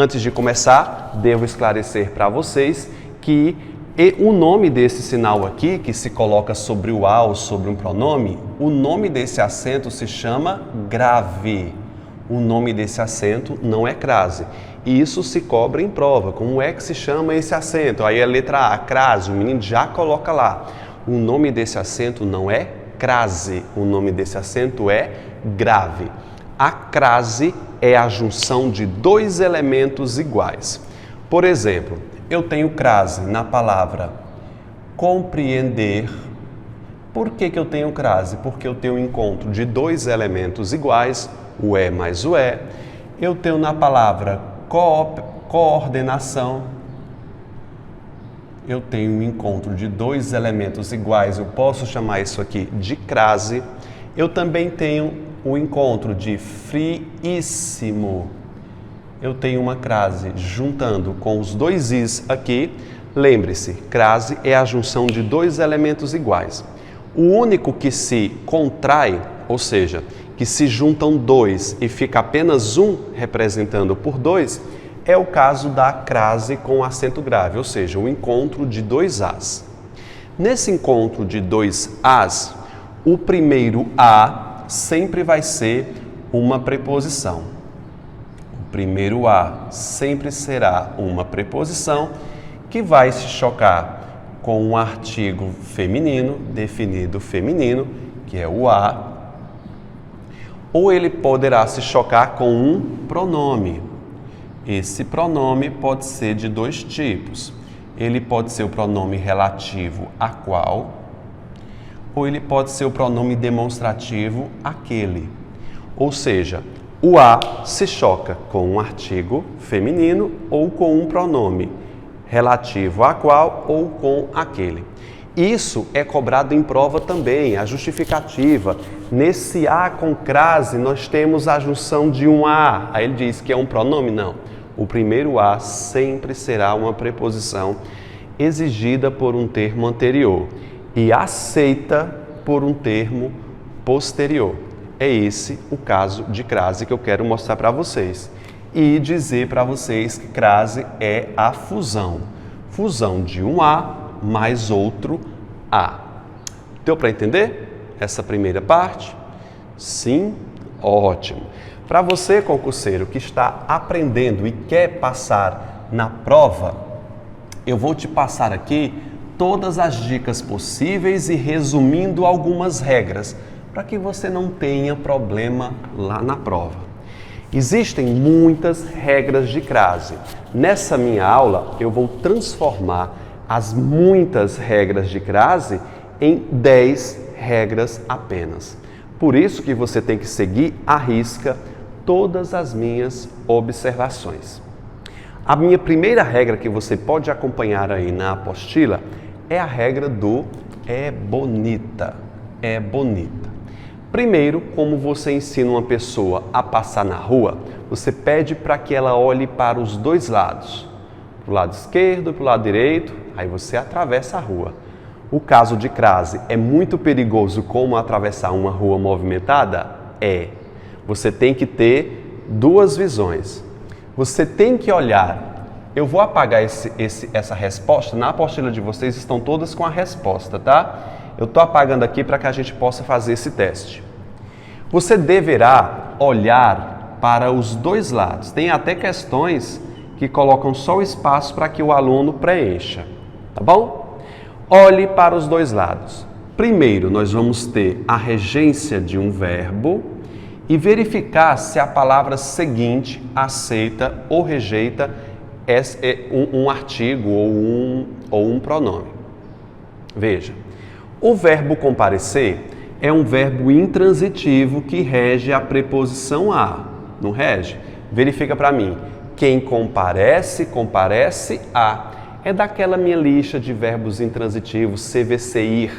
Antes de começar, devo esclarecer para vocês que o nome desse sinal aqui, que se coloca sobre o A ou sobre um pronome, o nome desse acento se chama grave. O nome desse acento não é crase. E isso se cobra em prova. Como é que se chama esse acento? Aí a letra A, crase, o menino já coloca lá. O nome desse acento não é crase, o nome desse acento é grave. A crase é a junção de dois elementos iguais. Por exemplo, eu tenho crase na palavra compreender. Por que eu tenho crase? Porque eu tenho o encontro de dois elementos iguais, o é mais o é. Eu tenho na palavra coordenação. Eu tenho um encontro de dois elementos iguais, eu posso chamar isso aqui de crase. Eu também tenho o encontro de friíssimo. Eu tenho uma crase juntando com os dois is aqui. Lembre-se, crase é a junção de dois elementos iguais. O único que se contrai, ou seja, que se juntam dois e fica apenas um representando por dois, é o caso da crase com acento grave, ou seja, o encontro de dois As. Nesse encontro de dois As, o primeiro A sempre vai ser uma preposição. O primeiro A sempre será uma preposição que vai se chocar com um artigo feminino, definido feminino, que é o a, ou ele poderá se chocar com um pronome. Esse pronome pode ser de dois tipos. Ele pode ser o pronome relativo a qual, ou ele pode ser o pronome demonstrativo aquele. Ou seja, o a se choca com um artigo feminino ou com um pronome relativo a qual ou com aquele. Isso é cobrado em prova também, a justificativa. Nesse a com crase, nós temos a junção de um a. Aí ele diz que é um pronome? Não. O primeiro a sempre será uma preposição exigida por um termo anterior e aceita por um termo posterior. É esse o caso de crase que eu quero mostrar para vocês. E dizer para vocês que crase é a fusão. Fusão de um a mais outro a. Deu para entender essa primeira parte? Sim? Ótimo. Para você, concurseiro, que está aprendendo e quer passar na prova, eu vou te passar aqui todas as dicas possíveis e resumindo algumas regras, para que você não tenha problema lá na prova. Existem muitas regras de crase. Nessa minha aula, eu vou transformar as muitas regras de crase em 10 regras apenas. Por isso que você tem que seguir à risca todas as minhas observações. A minha primeira regra que você pode acompanhar aí na apostila é a regra do é bonita. É bonita. Primeiro, como você ensina uma pessoa a passar na rua, você pede para que ela olhe para os dois lados, para o lado esquerdo e para o lado direito, aí você atravessa a rua. O caso de crase é muito perigoso como atravessar uma rua movimentada? É. Você tem que ter duas visões. Você tem que olhar. Eu vou apagar essa resposta. Na apostila de vocês estão todas com a resposta, tá? Eu estou apagando aqui para que a gente possa fazer esse teste. Você deverá olhar para os dois lados. Tem até questões que colocam só o espaço para que o aluno preencha, tá bom? Olhe para os dois lados. Primeiro, nós vamos ter a regência de um verbo e verificar se a palavra seguinte aceita ou rejeita um artigo ou um pronome. Veja, o verbo comparecer é um verbo intransitivo que rege a preposição a. Não rege? Verifica para mim. Quem comparece, comparece a. É daquela minha lista de verbos intransitivos, CVC, ir.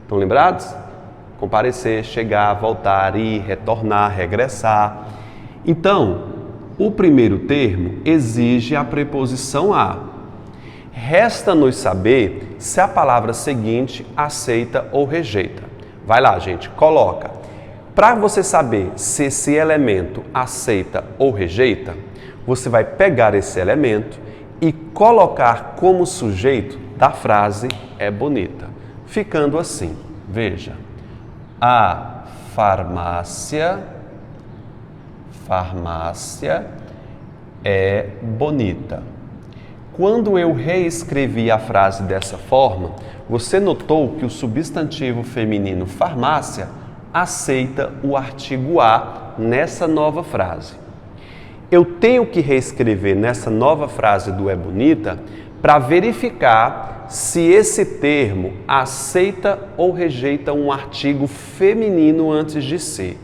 Estão lembrados? Comparecer, chegar, voltar, ir, retornar, regressar. Então, o primeiro termo exige a preposição a. Resta-nos saber se a palavra seguinte aceita ou rejeita. Vai lá, gente, coloca. Para você saber se esse elemento aceita ou rejeita, você vai pegar esse elemento e colocar como sujeito da frase é bonita. Ficando assim, veja, a farmácia é bonita. Quando eu reescrevi a frase dessa forma, você notou que o substantivo feminino farmácia aceita o artigo a nessa nova frase. Eu tenho que reescrever nessa nova frase do é bonita para verificar se esse termo aceita ou rejeita um artigo feminino antes de si.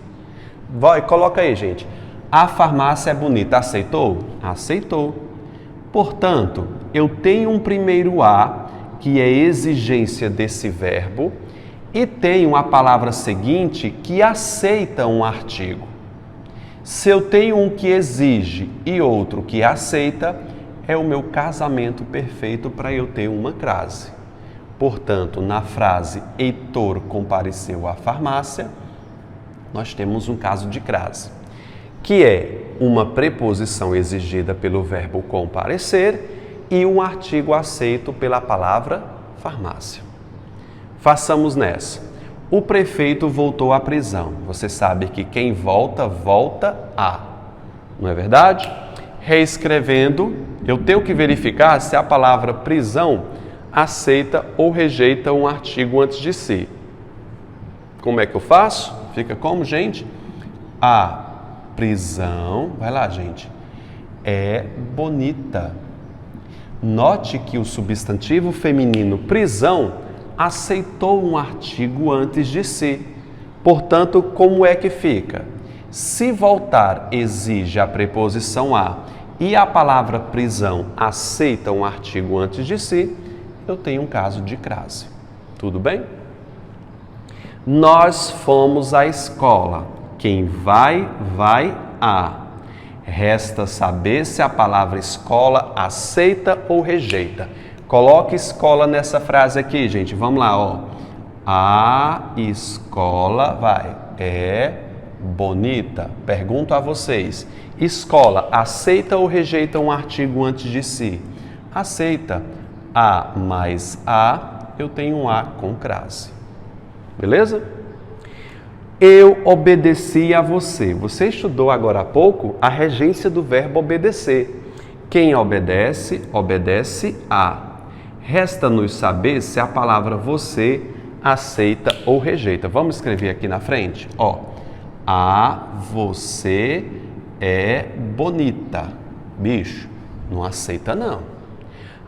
Coloca aí, gente. A farmácia é bonita. Aceitou? Aceitou. Portanto, eu tenho um primeiro a, que é exigência desse verbo, e tenho a palavra seguinte que aceita um artigo. Se eu tenho um que exige e outro que aceita, é o meu casamento perfeito para eu ter uma crase. Portanto, na frase Heitor compareceu à farmácia, nós temos um caso de crase, que é uma preposição exigida pelo verbo comparecer e um artigo aceito pela palavra farmácia. Façamos nessa. O prefeito voltou à prisão. Você sabe que quem volta, volta a. Não é verdade? Reescrevendo, eu tenho que verificar se a palavra prisão aceita ou rejeita um artigo antes de si. Como é que eu faço? Fica como, gente? A prisão, vai lá, gente, é bonita. Note que o substantivo feminino prisão aceitou um artigo antes de si. Portanto, como é que fica? Se voltar exige a preposição a e a palavra prisão aceita um artigo antes de si, eu tenho um caso de crase. Tudo bem? Nós fomos à escola. Quem vai, vai a. Resta saber se a palavra escola aceita ou rejeita. Coloque escola nessa frase aqui, gente. Vamos lá, ó. A escola, é bonita. Pergunto a vocês. Escola, aceita ou rejeita um artigo antes de si? Aceita. A mais a, eu tenho um a com crase. Beleza? Eu obedeci a você. Você estudou agora há pouco a regência do verbo obedecer. Quem obedece, obedece a. Resta-nos saber se a palavra você aceita ou rejeita. Vamos escrever aqui na frente? Ó, a você é bonita. Bicho, não aceita não.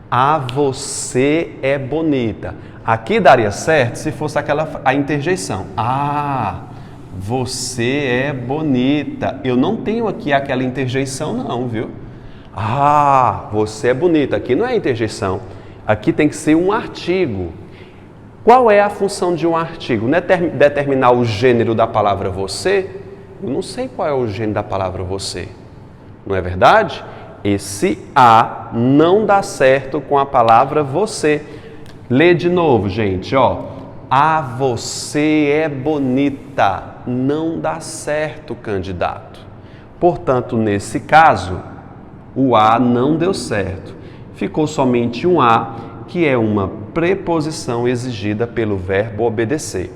A você é bonita. Aqui daria certo se fosse a interjeição. Ah, você é bonita. Eu não tenho aqui aquela interjeição não, viu? Ah, você é bonita. Aqui não é interjeição. Aqui tem que ser um artigo. Qual é a função de um artigo? Não é determinar o gênero da palavra você? Eu não sei qual é o gênero da palavra você. Não é verdade? Esse a não dá certo com a palavra você. Lê de novo, gente, ó. A você é bonita. Não dá certo, candidato. Portanto, nesse caso, o a não deu certo. Ficou somente um a, que é uma preposição exigida pelo verbo obedecer.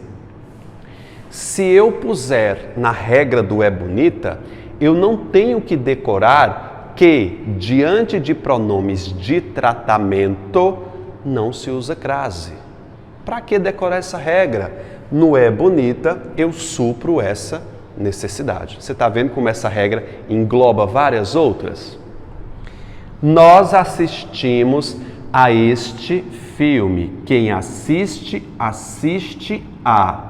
Se eu puser na regra do é bonita, eu não tenho que decorar que, diante de pronomes de tratamento, não se usa crase. Para que decorar essa regra? No é bonita, eu supro essa necessidade. Você está vendo como essa regra engloba várias outras? Nós assistimos a este filme. Quem assiste, assiste a.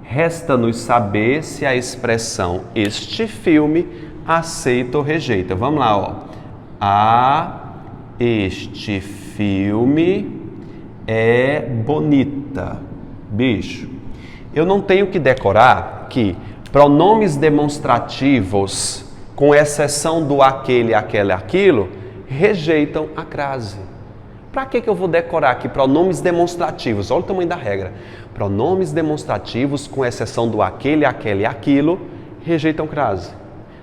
Resta-nos saber se a expressão este filme aceita ou rejeita. Vamos lá, ó. A este filme é bonita. Bicho, eu não tenho que decorar que pronomes demonstrativos, com exceção do aquele, aquele, aquilo, rejeitam a crase. Para que eu vou decorar aqui pronomes demonstrativos? Olha o tamanho da regra. Pronomes demonstrativos, com exceção do aquele, aquele e aquilo, rejeitam crase.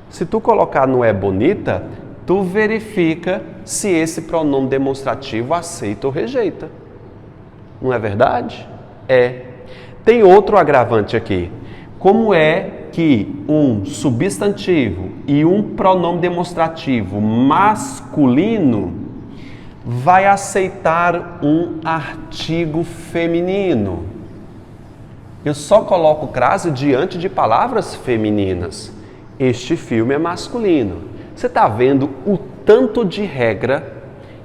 Se tu colocar no é bonita, tu verifica se esse pronome demonstrativo aceita ou rejeita. Não é verdade? É. Tem outro agravante aqui. Como é que um substantivo e um pronome demonstrativo masculino vai aceitar um artigo feminino? Eu só coloco crase diante de palavras femininas. Este filme é masculino. Você está vendo o tanto de regra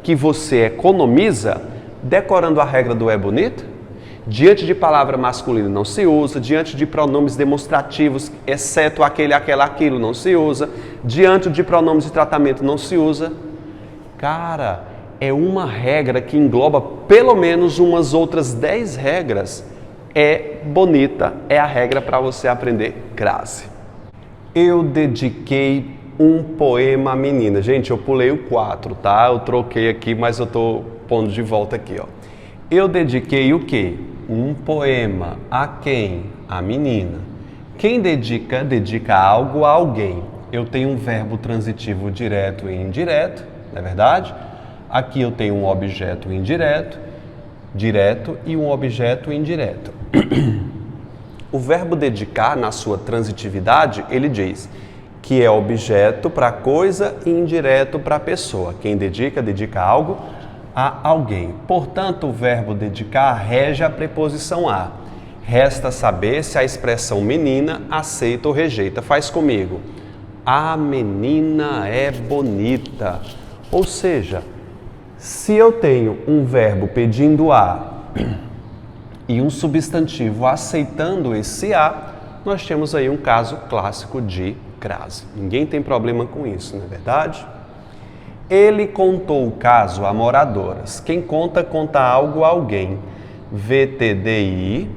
que você economiza decorando a regra do é bonito? Diante de palavra masculina não se usa, diante de pronomes demonstrativos, exceto aquele, aquela, aquilo, não se usa, diante de pronomes de tratamento não se usa. Cara, é uma regra que engloba pelo menos umas outras 10 regras. É bonita, é a regra para você aprender crase. Eu dediquei um poema à menina. Gente, eu pulei o 4, tá? Eu troquei aqui, mas eu tô pondo de volta aqui, ó. Eu dediquei o quê? Um poema a quem? A menina. Quem dedica, dedica algo a alguém. Eu tenho um verbo transitivo direto e indireto, não é verdade? Aqui eu tenho um objeto indireto, direto e um objeto indireto. O verbo dedicar, na sua transitividade, ele diz que é objeto para coisa e indireto para pessoa. Quem dedica, dedica algo a alguém. Portanto, o verbo dedicar rege a preposição a. Resta saber se a expressão menina aceita ou rejeita. Faz comigo. A menina é bonita. Ou seja, se eu tenho um verbo pedindo a e um substantivo aceitando esse a, nós temos aí um caso clássico de crase. Ninguém tem problema com isso, não é verdade? Ele contou o caso a moradoras. Quem conta, conta algo a alguém. VTDI,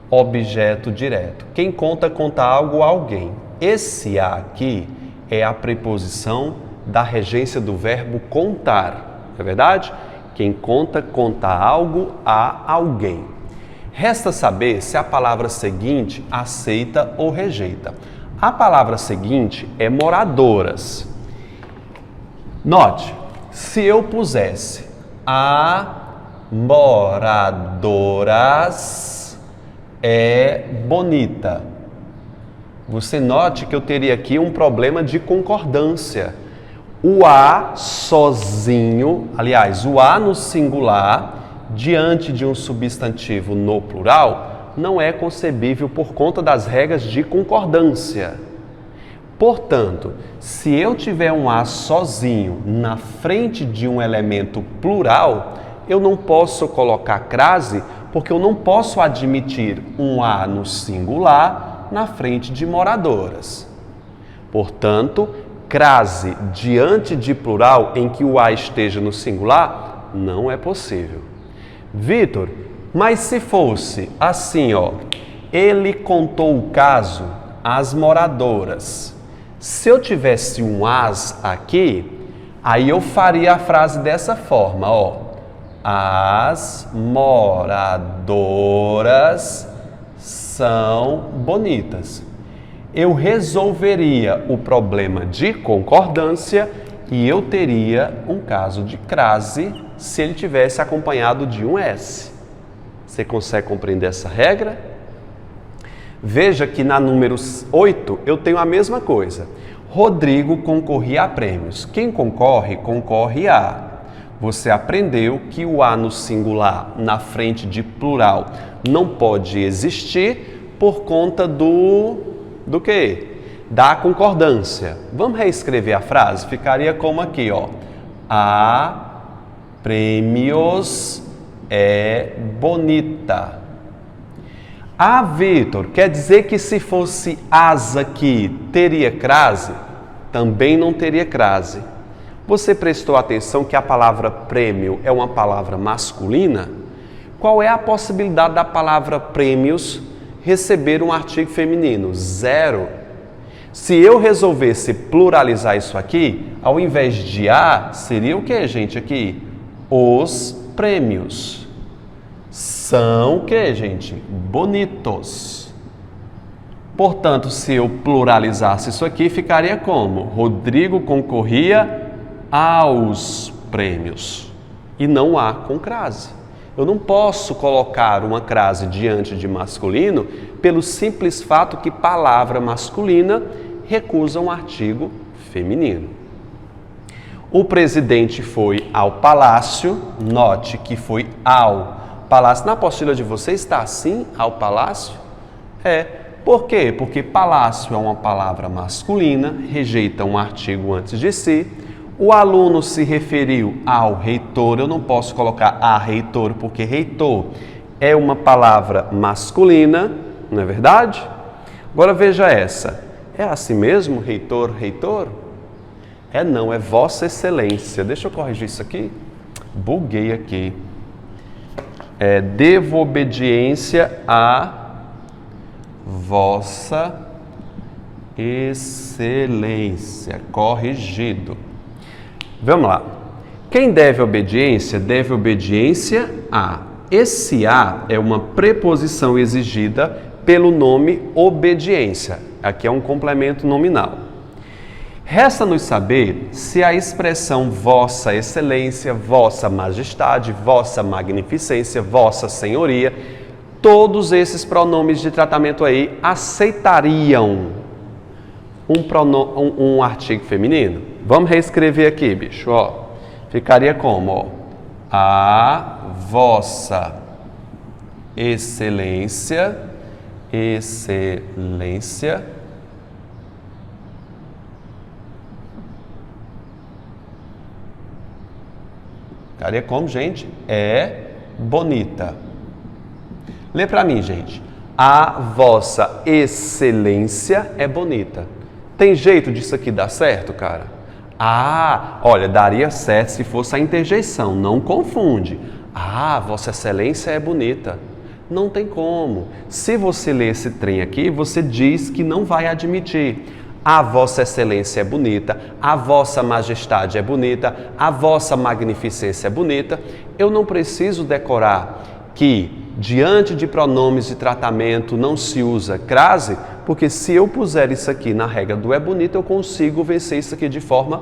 objeto direto. Quem conta, conta algo a alguém. Esse a aqui é a preposição da regência do verbo contar, não é verdade? Quem conta, conta algo a alguém. Resta saber se a palavra seguinte aceita ou rejeita. A palavra seguinte é moradoras. Note, se eu pusesse a moradoras é bonita, você note que eu teria aqui um problema de concordância. O a sozinho, aliás, o a no singular, diante de um substantivo no plural, não é concebível por conta das regras de concordância. Portanto, se eu tiver um a sozinho na frente de um elemento plural, eu não posso colocar crase, porque eu não posso admitir um a no singular na frente de moradoras. Portanto, crase diante de plural em que o a esteja no singular não é possível. Vitor, mas se fosse assim, ó, ele contou o caso às moradoras. Se eu tivesse um as aqui, aí eu faria a frase dessa forma, ó. As moradoras são bonitas. Eu resolveria o problema de concordância e eu teria um caso de crase se ele tivesse acompanhado de um S. Você consegue compreender essa regra? Veja que na número 8 eu tenho a mesma coisa. Rodrigo concorria a prêmios. Quem concorre, concorre a. Você aprendeu que o a no singular na frente de plural não pode existir por conta do quê? Da concordância. Vamos reescrever a frase? Ficaria como aqui, ó. A prêmios é bonita. Ah, Vitor, quer dizer que se fosse as aqui, teria crase? Também não teria crase. Você prestou atenção que a palavra prêmio é uma palavra masculina? Qual é a possibilidade da palavra prêmios receber um artigo feminino? Zero. Se eu resolvesse pluralizar isso aqui, ao invés de a, seria o que, gente, aqui? Os prêmios. São o que, gente? Bonitos. Portanto, se eu pluralizasse isso aqui, ficaria como? Rodrigo concorria aos prêmios e não há com crase. Eu não posso colocar uma crase diante de masculino pelo simples fato que palavra masculina recusa um artigo feminino. O presidente foi ao palácio, note que foi ao palácio. Na apostila de vocês está assim, ao palácio? Por quê? Porque palácio é uma palavra masculina, rejeita um artigo antes de si. O aluno se referiu ao reitor, eu não posso colocar a reitor, porque reitor é uma palavra masculina, não é verdade? Agora veja essa, é assim mesmo, reitor, reitor? Não, é Vossa Excelência. Deixa eu corrigir isso aqui, buguei aqui. Devo obediência a Vossa Excelência, corrigido. Vamos lá. Quem deve obediência a. Esse a é uma preposição exigida pelo nome obediência. Aqui é um complemento nominal. Resta-nos saber se a expressão Vossa Excelência, Vossa Majestade, Vossa Magnificência, Vossa Senhoria, todos esses pronomes de tratamento aí aceitariam um artigo feminino. Vamos reescrever aqui, bicho, ó. Ficaria como, ó? A Vossa Excelência, Excelência. Ficaria como, gente? É bonita. Lê para mim, gente. A Vossa Excelência é bonita. Tem jeito disso aqui dar certo, cara? Olha, daria certo se fosse a interjeição, não confunde. Vossa Excelência é bonita. Não tem como. Se você ler esse trem aqui, você diz que não vai admitir. A Vossa Excelência é bonita, a Vossa Majestade é bonita, a Vossa Magnificência é bonita. Eu não preciso decorar que diante de pronomes de tratamento não se usa crase, porque se eu puser isso aqui na regra do é bonito, eu consigo vencer isso aqui de forma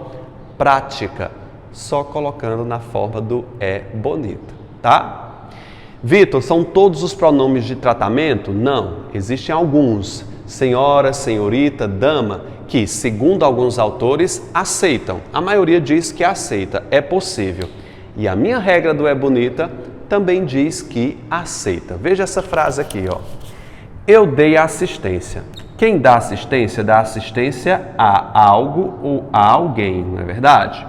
prática, só colocando na forma do é bonita, tá? Vitor, são todos os pronomes de tratamento? Não, existem alguns, senhora, senhorita, dama, que, segundo alguns autores, aceitam. A maioria diz que aceita, é possível. E a minha regra do é bonita também diz que aceita. Veja essa frase aqui, ó. Eu dei assistência. Quem dá assistência a algo ou a alguém, não é verdade?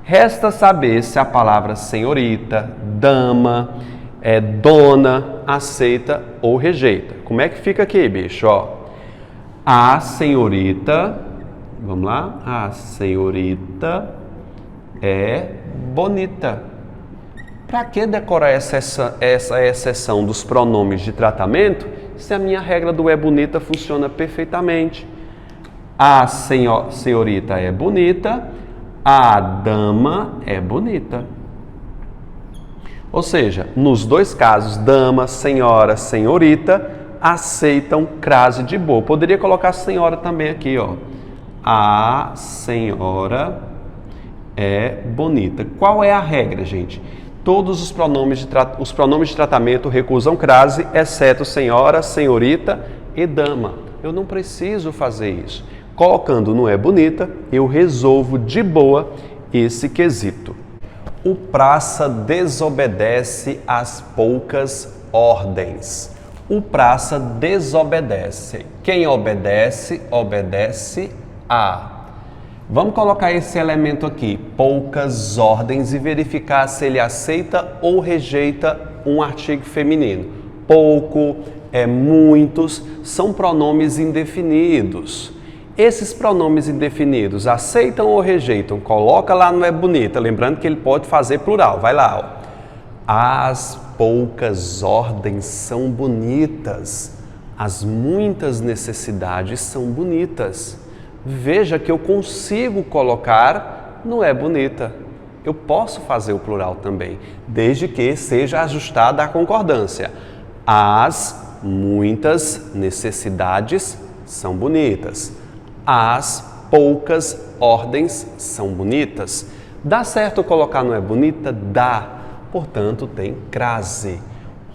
Resta saber se a palavra senhorita, dama, dona, aceita ou rejeita. Como é que fica aqui, bicho? Ó, a senhorita, vamos lá, a senhorita é bonita. Para que decorar essa exceção dos pronomes de tratamento se a minha regra do é bonita funciona perfeitamente? A senhorita é bonita, a dama é bonita. Ou seja, nos dois casos, dama, senhora, senhorita, aceitam crase de boa. Poderia colocar senhora também aqui, ó. A senhora é bonita. Qual é a regra, gente? Todos os pronomes de tratamento recusam crase, exceto senhora, senhorita e dama. Eu não preciso fazer isso. Colocando no é bonita, eu resolvo de boa esse quesito. O praça desobedece às poucas ordens. O praça desobedece. Quem obedece, obedece a. Vamos colocar esse elemento aqui, poucas ordens, e verificar se ele aceita ou rejeita um artigo feminino. Pouco, muitos, são pronomes indefinidos. Esses pronomes indefinidos aceitam ou rejeitam? Coloca lá no é bonita, lembrando que ele pode fazer plural. Vai lá, ó. As poucas ordens são bonitas. As muitas necessidades são bonitas. Veja que eu consigo colocar no é bonita. Eu posso fazer o plural também, desde que seja ajustada à concordância. As muitas necessidades são bonitas. As poucas ordens são bonitas. Dá certo colocar não é bonita? Dá. Portanto, tem crase.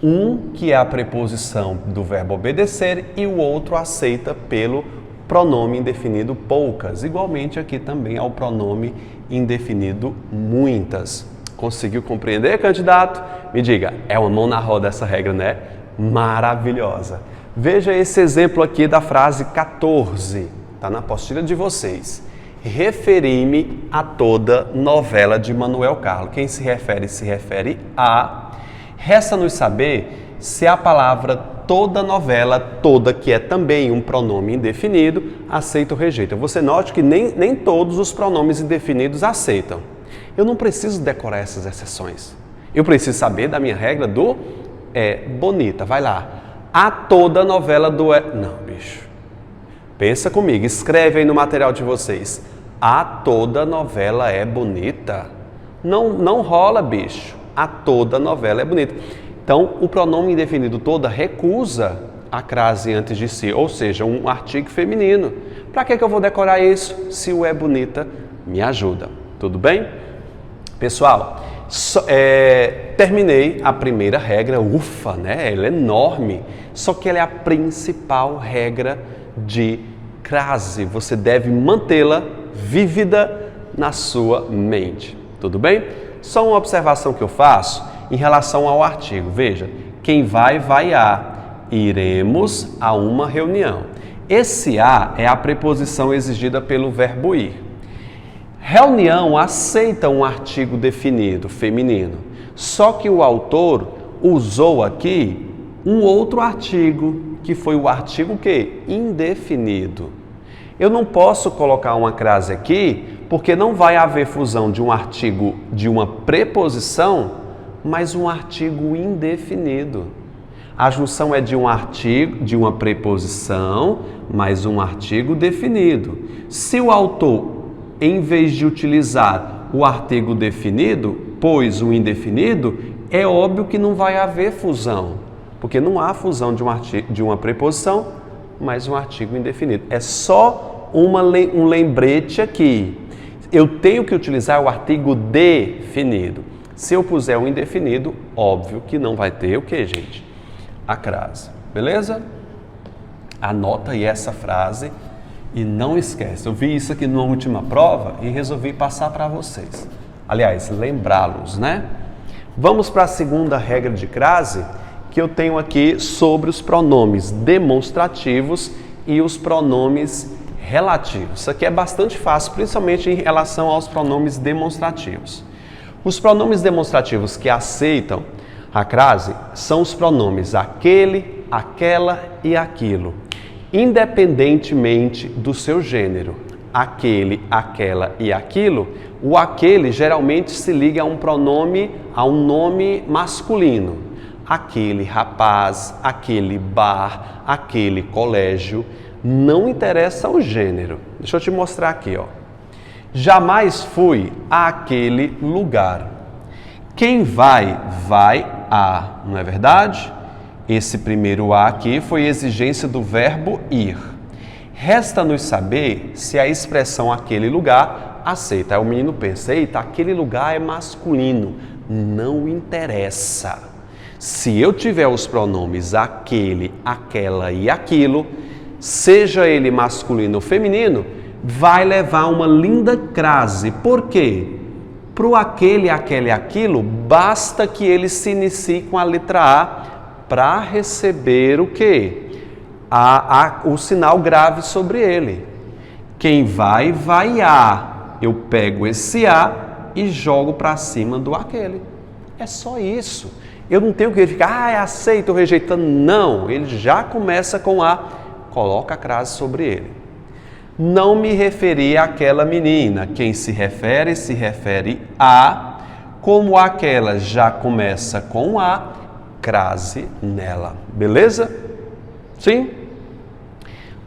Um que é a preposição do verbo obedecer e o outro aceita pelo pronome indefinido poucas. Igualmente aqui também ao pronome indefinido muitas. Conseguiu compreender, candidato? Me diga, é uma mão na roda essa regra, né? Maravilhosa. Veja esse exemplo aqui da frase 14. Está na apostila de vocês. Referi-me a toda novela de Manuel Carlos. Quem se refere a. Resta-nos saber se a palavra toda novela, toda que é também um pronome indefinido, aceita ou rejeita. Você note que nem todos os pronomes indefinidos aceitam. Eu não preciso decorar essas exceções. Eu preciso saber da minha regra do bonita. Vai lá. A toda novela do Não, bicho. Pensa comigo. Escreve aí no material de vocês. A toda novela é bonita. Não rola, bicho. A toda novela é bonita. Então, o pronome indefinido toda recusa a crase antes de si, ou seja, um artigo feminino. Para que eu vou decorar isso se o é bonita me ajuda? Tudo bem? Pessoal, terminei a primeira regra, ufa, né? Ela é enorme, só que ela é a principal regra de crase. Você deve mantê-la vívida na sua mente. Tudo bem? Só uma observação que eu faço em relação ao artigo. Veja, quem vai a. Iremos a uma reunião. Esse a é a preposição exigida pelo verbo ir. Reunião aceita um artigo definido, feminino. Só que o autor usou aqui um outro artigo, que foi o artigo que? Indefinido. Eu não posso colocar uma crase aqui, porque não vai haver fusão de um artigo de uma preposição, mas um artigo indefinido. A junção é de um artigo, de uma preposição, mais um artigo definido. Se o autor, em vez de utilizar o artigo definido, pôs o indefinido, é óbvio que não vai haver fusão, porque não há fusão de uma preposição, mais um artigo indefinido. É só um lembrete aqui. Eu tenho que utilizar o artigo definido. Se eu puser o indefinido, óbvio que não vai ter o que, gente? A crase. Beleza? Anota aí essa frase e não esquece. Eu vi isso aqui numa última prova e resolvi passar para vocês. Aliás, lembrá-los, né? Vamos para a segunda regra de crase que eu tenho aqui sobre os pronomes demonstrativos e os pronomes relativos. Isso aqui é bastante fácil, principalmente em relação aos pronomes demonstrativos. Os pronomes demonstrativos que aceitam a crase são os pronomes aquele, aquela e aquilo, independentemente do seu gênero. Aquele, aquela e aquilo, o aquele geralmente se liga a um pronome, a um nome masculino. Aquele rapaz, aquele bar, aquele colégio, não interessa o gênero. Deixa eu te mostrar aqui, ó. Jamais fui àquele lugar. Quem vai a, não é verdade? Esse primeiro a aqui foi exigência do verbo ir. Resta-nos saber se a expressão aquele lugar aceita. Aí o menino pensa, eita, aquele lugar é masculino. Não interessa. Se eu tiver os pronomes aquele, aquela e aquilo, seja ele masculino ou feminino, vai levar uma linda crase. Por quê? Para o aquele, aquela e aquilo, basta que ele se inicie com a letra A para receber o quê? O sinal grave sobre ele. Quem vai a. Eu pego esse a e jogo para cima do aquele. É só isso. Eu não tenho que verificar, é aceito ou rejeitando. Não, ele já começa com a, coloca a crase sobre ele. Não me referi àquela menina. Quem se refere a, como aquela já começa com a, crase nela. Beleza? Sim?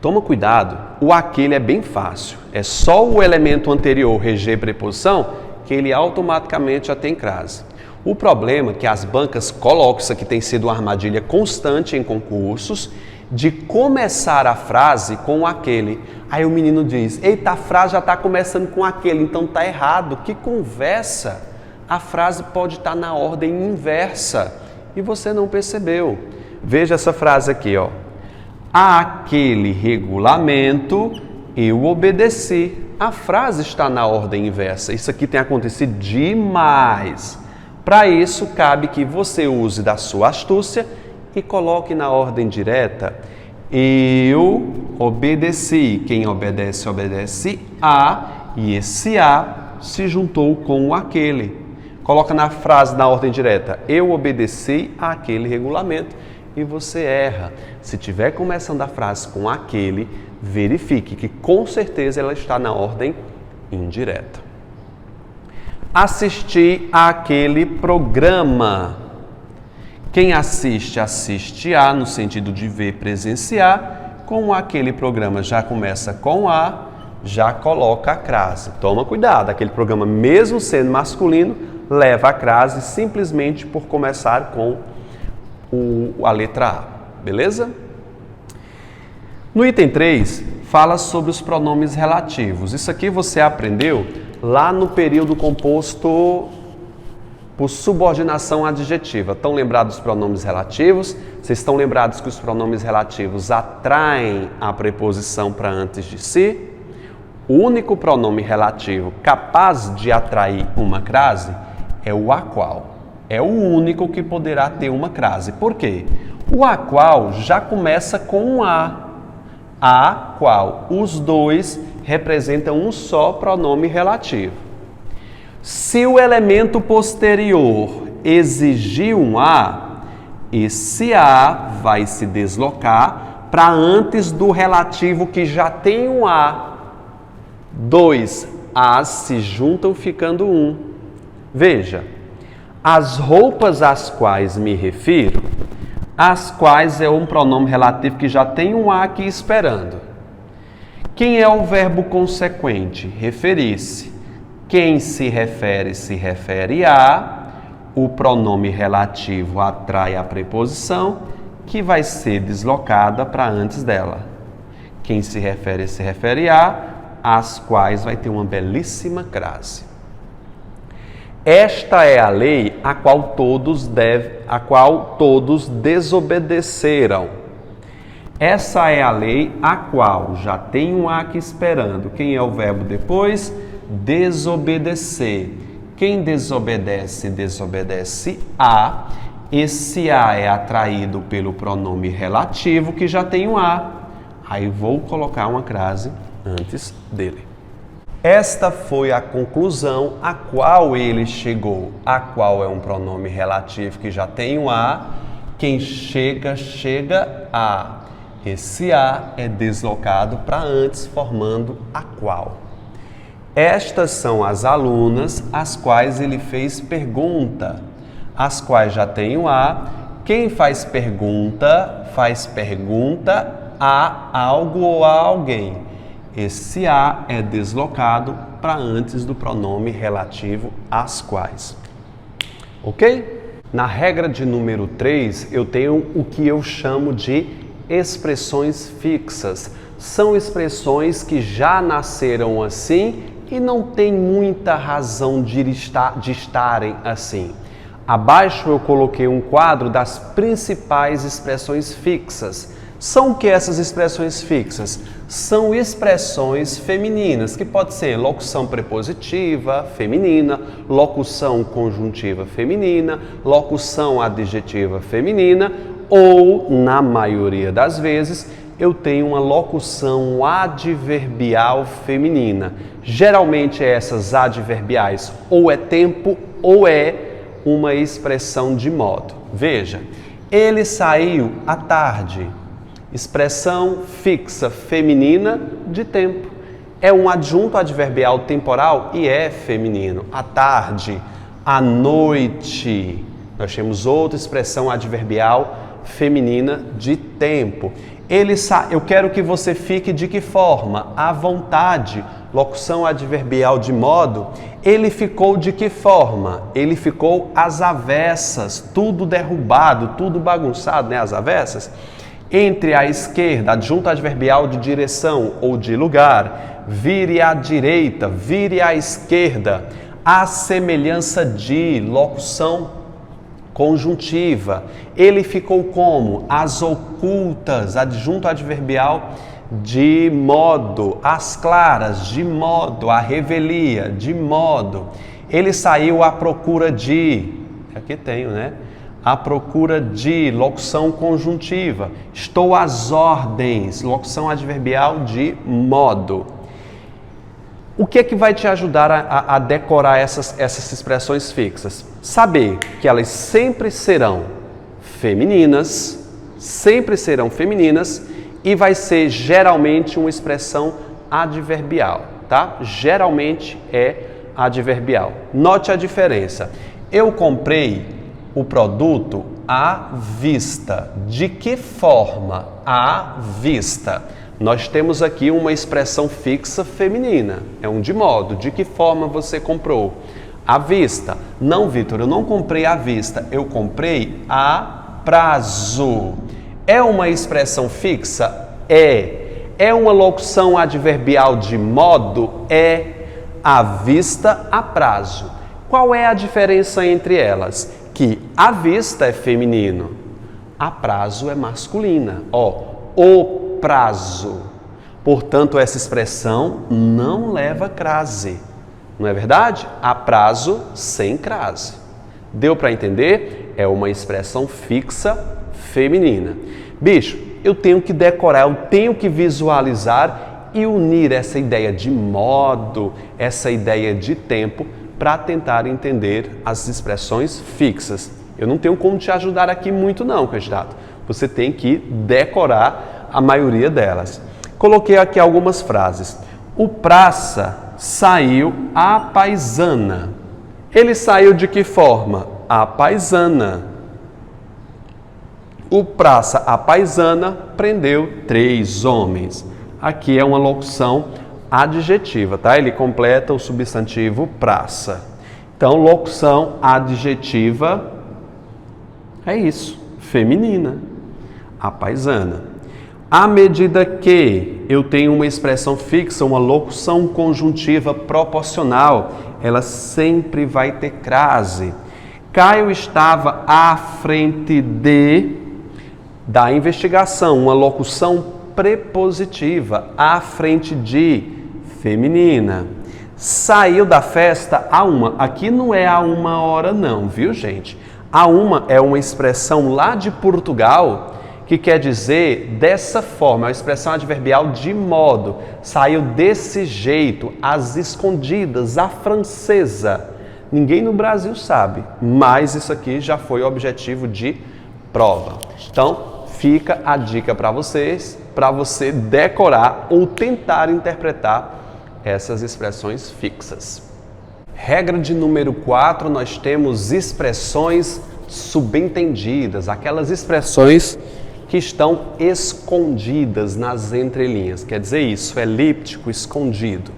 Toma cuidado, o aquele é bem fácil. É só o elemento anterior reger preposição que ele automaticamente já tem crase. O problema é que as bancas colocam, isso aqui tem sido uma armadilha constante em concursos, de começar a frase com aquele. Aí o menino diz, eita, a frase já está começando com aquele, então está errado. Que conversa! A frase pode estar na ordem inversa e você não percebeu. Veja essa frase aqui, ó. Àquele regulamento eu obedeci. A frase está na ordem inversa. Isso aqui tem acontecido demais. Para isso, cabe que você use da sua astúcia e coloque na ordem direta. Eu obedeci. Quem obedece, obedece a. E esse a se juntou com o aquele. Coloca na frase na ordem direta. Eu obedeci àquele regulamento. E você erra. Se tiver começando a frase com aquele, verifique que com certeza ela está na ordem indireta. Assisti àquele programa. Quem assiste, assiste a, no sentido de ver, presenciar. Com aquele programa já começa com a, já coloca a crase. Toma cuidado, aquele programa, mesmo sendo masculino, leva a crase simplesmente por começar com a letra A, beleza? No item 3, fala sobre os pronomes relativos. Isso aqui você aprendeu lá no período composto por subordinação adjetiva. Estão lembrados dos pronomes relativos? Vocês estão lembrados que os pronomes relativos atraem a preposição para antes de si? O único pronome relativo capaz de atrair uma crase é o a qual. É o único que poderá ter uma crase. Por quê? O a qual já começa com um a. A qual. Os dois representam um só pronome relativo. Se o elemento posterior exigir um a, esse a vai se deslocar para antes do relativo que já tem um a. Dois as se juntam ficando um. Veja. As roupas às quais me refiro, as quais é um pronome relativo que já tem um a aqui esperando. Quem é o verbo consequente? Referir-se. Quem se refere a. O pronome relativo atrai a preposição que vai ser deslocada para antes dela. Quem se refere a, as quais vai ter uma belíssima crase. Esta é a lei a qual todos desobedeceram. Essa é a lei a qual já tem um a aqui esperando. Quem é o verbo depois? Desobedecer. Quem desobedece, desobedece a. Esse a é atraído pelo pronome relativo que já tem um a. Aí vou colocar uma crase antes dele. Esta foi a conclusão a qual ele chegou. A qual é um pronome relativo que já tem um a. Quem chega, chega a. Esse a é deslocado para antes, formando a qual. Estas são as alunas às quais ele fez pergunta. As quais já tem um a. Quem faz pergunta a algo ou a alguém. Esse a é deslocado para antes do pronome relativo às quais. Ok? Na regra de número 3, eu tenho o que eu chamo de expressões fixas. São expressões que já nasceram assim e não tem muita razão de estarem assim. Abaixo eu coloquei um quadro das principais expressões fixas. São o que essas expressões fixas? São expressões femininas, que pode ser locução prepositiva feminina, locução conjuntiva feminina, locução adjetiva feminina ou, na maioria das vezes, eu tenho uma locução adverbial feminina. Geralmente essas adverbiais ou é tempo ou é uma expressão de modo. Veja, ele saiu à tarde. Expressão fixa feminina de tempo. É um adjunto adverbial temporal e é feminino. À tarde, à noite. Nós temos outra expressão adverbial feminina de tempo. Eu quero que você fique de que forma? À vontade. Locução adverbial de modo. Ele ficou de que forma? Ele ficou às avessas. Tudo derrubado, tudo bagunçado, né? Às avessas. Entre à esquerda, adjunto adverbial de direção ou de lugar. Vire à direita, vire à esquerda. A semelhança de, locução conjuntiva. Ele ficou como? Às ocultas, adjunto adverbial de modo. Às claras, de modo. À revelia, de modo. Ele saiu à procura de. Aqui tenho, né? À procura de, locução conjuntiva. Estou às ordens, locução adverbial de modo. O que é que vai te ajudar a decorar essas expressões fixas? Saber que elas sempre serão femininas e vai ser geralmente uma expressão adverbial, tá? Geralmente é adverbial. Note a diferença. Eu comprei o produto à vista. De que forma? À vista. Nós temos aqui uma expressão fixa feminina. É um de modo. De que forma você comprou? À vista. Não, Vitor, eu não comprei à vista. Eu comprei a prazo. É uma expressão fixa? É. É uma locução adverbial de modo? É. À vista, a prazo. Qual é a diferença entre elas? Que à vista é feminino, a prazo é masculina. O prazo. Portanto, essa expressão não leva crase. Não é verdade? A prazo sem crase. Deu para entender? É uma expressão fixa feminina. Bicho, eu tenho que decorar, eu tenho que visualizar e unir essa ideia de modo, essa ideia de tempo, para tentar entender as expressões fixas. Eu não tenho como te ajudar aqui muito não, candidato. Você tem que decorar a maioria delas. Coloquei aqui algumas frases. O praça saiu à paisana. Ele saiu de que forma? À paisana. O praça à paisana prendeu 3 homens. Aqui é uma locução adjetiva, tá? Ele completa o substantivo praça. Então, locução adjetiva é isso, feminina, a paisana. À medida que eu tenho uma expressão fixa, uma locução conjuntiva proporcional, ela sempre vai ter crase. Caio estava à frente da investigação, uma locução prepositiva, à frente de, feminina. Saiu da festa a 1. Aqui não é a 1h não, viu gente? A 1 é uma expressão lá de Portugal que quer dizer dessa forma, é uma expressão adverbial de modo. Saiu desse jeito, às escondidas, à francesa. Ninguém no Brasil sabe, mas isso aqui já foi objetivo de prova. Então, fica a dica para vocês, para você decorar ou tentar interpretar essas expressões fixas. Regra de número 4, nós temos expressões subentendidas, aquelas expressões que estão escondidas nas entrelinhas. Quer dizer isso, elíptico, escondido.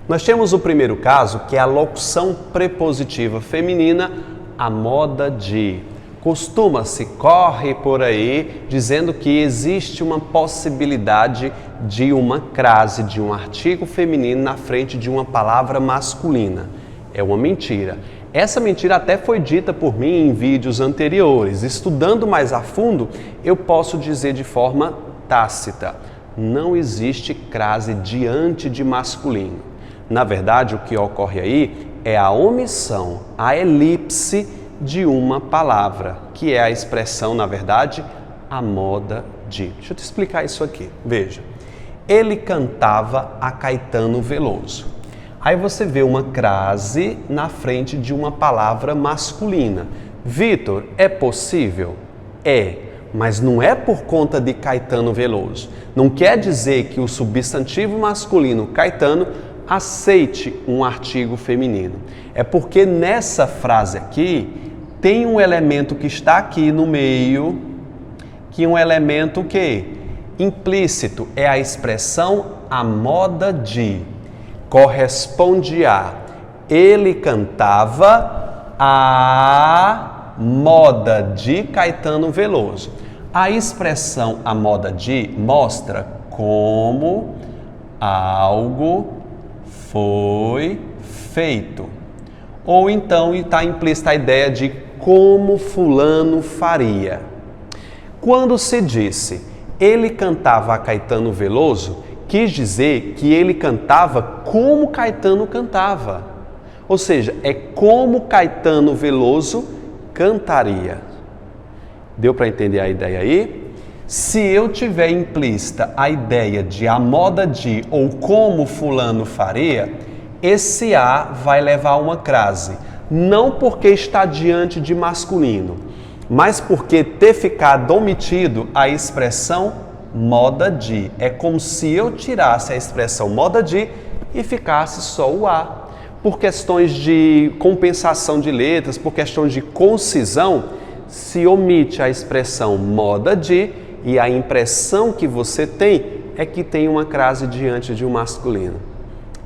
Nós temos o primeiro caso, que é a locução prepositiva feminina, a moda de. Costuma-se, corre por aí, dizendo que existe uma possibilidade de uma crase, de um artigo feminino na frente de uma palavra masculina. É uma mentira. Essa mentira até foi dita por mim em vídeos anteriores. Estudando mais a fundo, eu posso dizer de forma tácita: não existe crase diante de masculino. Na verdade, o que ocorre aí é a omissão, a elipse de uma palavra, que é a expressão, na verdade, a moda de. Deixa eu te explicar isso aqui. Veja, ele cantava a Caetano Veloso. Aí você vê uma crase na frente de uma palavra masculina. Vitor, é possível? É, mas não é por conta de Caetano Veloso. Não quer dizer que o substantivo masculino Caetano aceite um artigo feminino. É porque nessa frase aqui tem um elemento que está aqui no meio, que é um elemento que implícito, é a expressão a moda de. Corresponde a ele cantava a moda de Caetano Veloso. A expressão a moda de mostra como algo foi feito. Ou então está implícita a ideia de como fulano faria. Quando se disse ele cantava a Caetano Veloso, quis dizer que ele cantava como Caetano cantava. Ou seja, é como Caetano Veloso cantaria. Deu para entender a ideia aí? Se eu tiver implícita a ideia de a moda de ou como fulano faria, esse a vai levar a uma crase. Não porque está diante de masculino, mas porque ter ficado omitido a expressão moda de. É como se eu tirasse a expressão moda de e ficasse só o a. Por questões de compensação de letras, por questões de concisão, se omite a expressão moda de e a impressão que você tem é que tem uma crase diante de um masculino.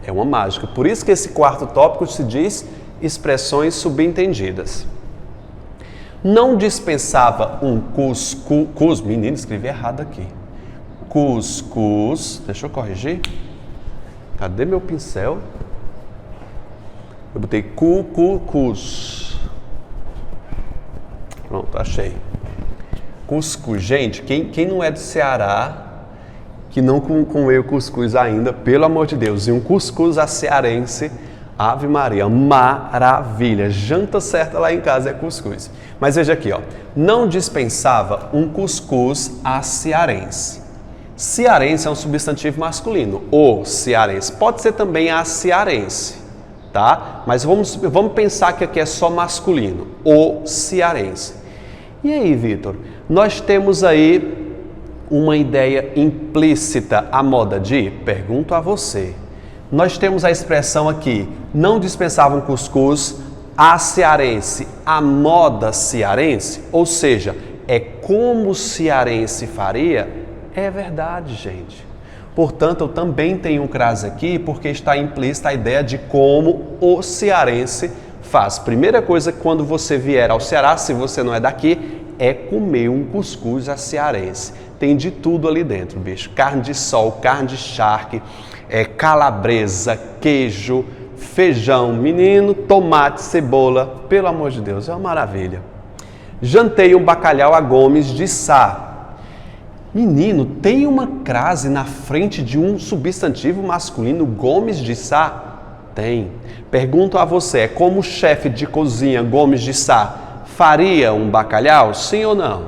É uma mágica. Por isso que esse quarto tópico se diz expressões subentendidas. Não dispensava um cuscuz, menino, escrevi errado aqui. Cuscuz, deixa eu corrigir. Cadê meu pincel? Eu botei cuscuz. Pronto, achei. Cuscuz, gente, quem não é do Ceará, que não comeu cuscuz ainda, pelo amor de Deus, e um cuscuz a cearense, Ave Maria, maravilha, janta certa lá em casa é cuscuz. Mas veja aqui, ó, não dispensava um cuscuz a cearense. Cearense é um substantivo masculino, o cearense, pode ser também a cearense, tá? Mas vamos pensar que aqui é só masculino, o cearense. E aí, Vitor, nós temos aí uma ideia implícita à moda de? Pergunto a você. Nós temos a expressão aqui, não dispensavam cuscuz a cearense, a moda cearense, ou seja, é como o cearense faria? É verdade, gente. Portanto, eu também tenho um crase aqui, porque está implícita a ideia de como o cearense faz. Primeira coisa, quando você vier ao Ceará, se você não é daqui, é comer um cuscuz a cearense. Tem de tudo ali dentro, bicho. Carne de sol, carne de charque, calabresa, queijo, feijão, menino, tomate, cebola. Pelo amor de Deus, é uma maravilha. Jantei um bacalhau a Gomes de Sá. Menino, tem uma crase na frente de um substantivo masculino, Gomes de Sá? Tem. Pergunto a você, é como o chefe de cozinha Gomes de Sá faria um bacalhau? Sim ou não?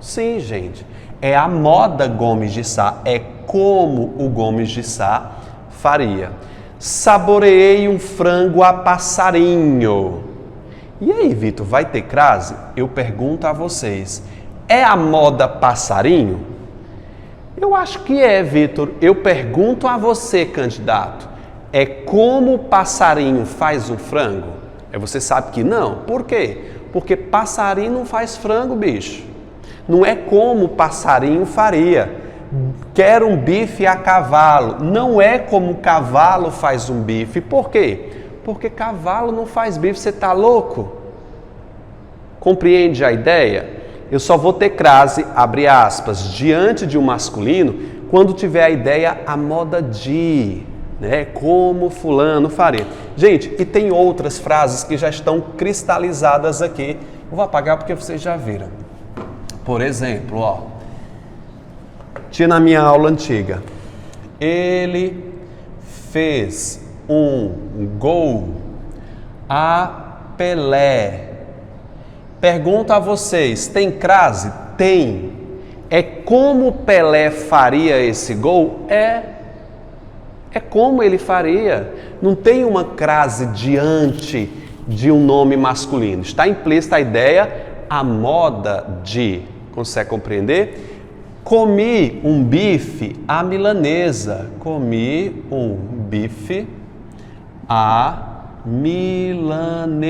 Sim, gente. É a moda Gomes de Sá, é como o Gomes de Sá faria. Saboreei um frango a passarinho. E aí, Vitor, vai ter crase? Eu pergunto a vocês, é a moda passarinho? Eu acho que é, Vitor. Eu pergunto a você, candidato, é como o passarinho faz um frango? Você sabe que não. Por quê? Porque passarinho não faz frango, bicho. Não é como o passarinho faria. Quero um bife a cavalo. Não é como o cavalo faz um bife. Por quê? Porque cavalo não faz bife. Você está louco? Compreende a ideia? Eu só vou ter crase, abre aspas, diante de um masculino, quando tiver a ideia a moda de, né? Como fulano faria. Gente, e tem outras frases que já estão cristalizadas aqui. Eu vou apagar porque vocês já viram. Por exemplo, ó, tinha na minha aula antiga, ele fez um gol a Pelé. Pergunto a vocês, tem crase? Tem. É como Pelé faria esse gol? É como ele faria. Não tem uma crase diante de um nome masculino. Está implícita a ideia, a moda de. Consegue compreender? Comi um bife à milanesa. Comi um bife à milanesa.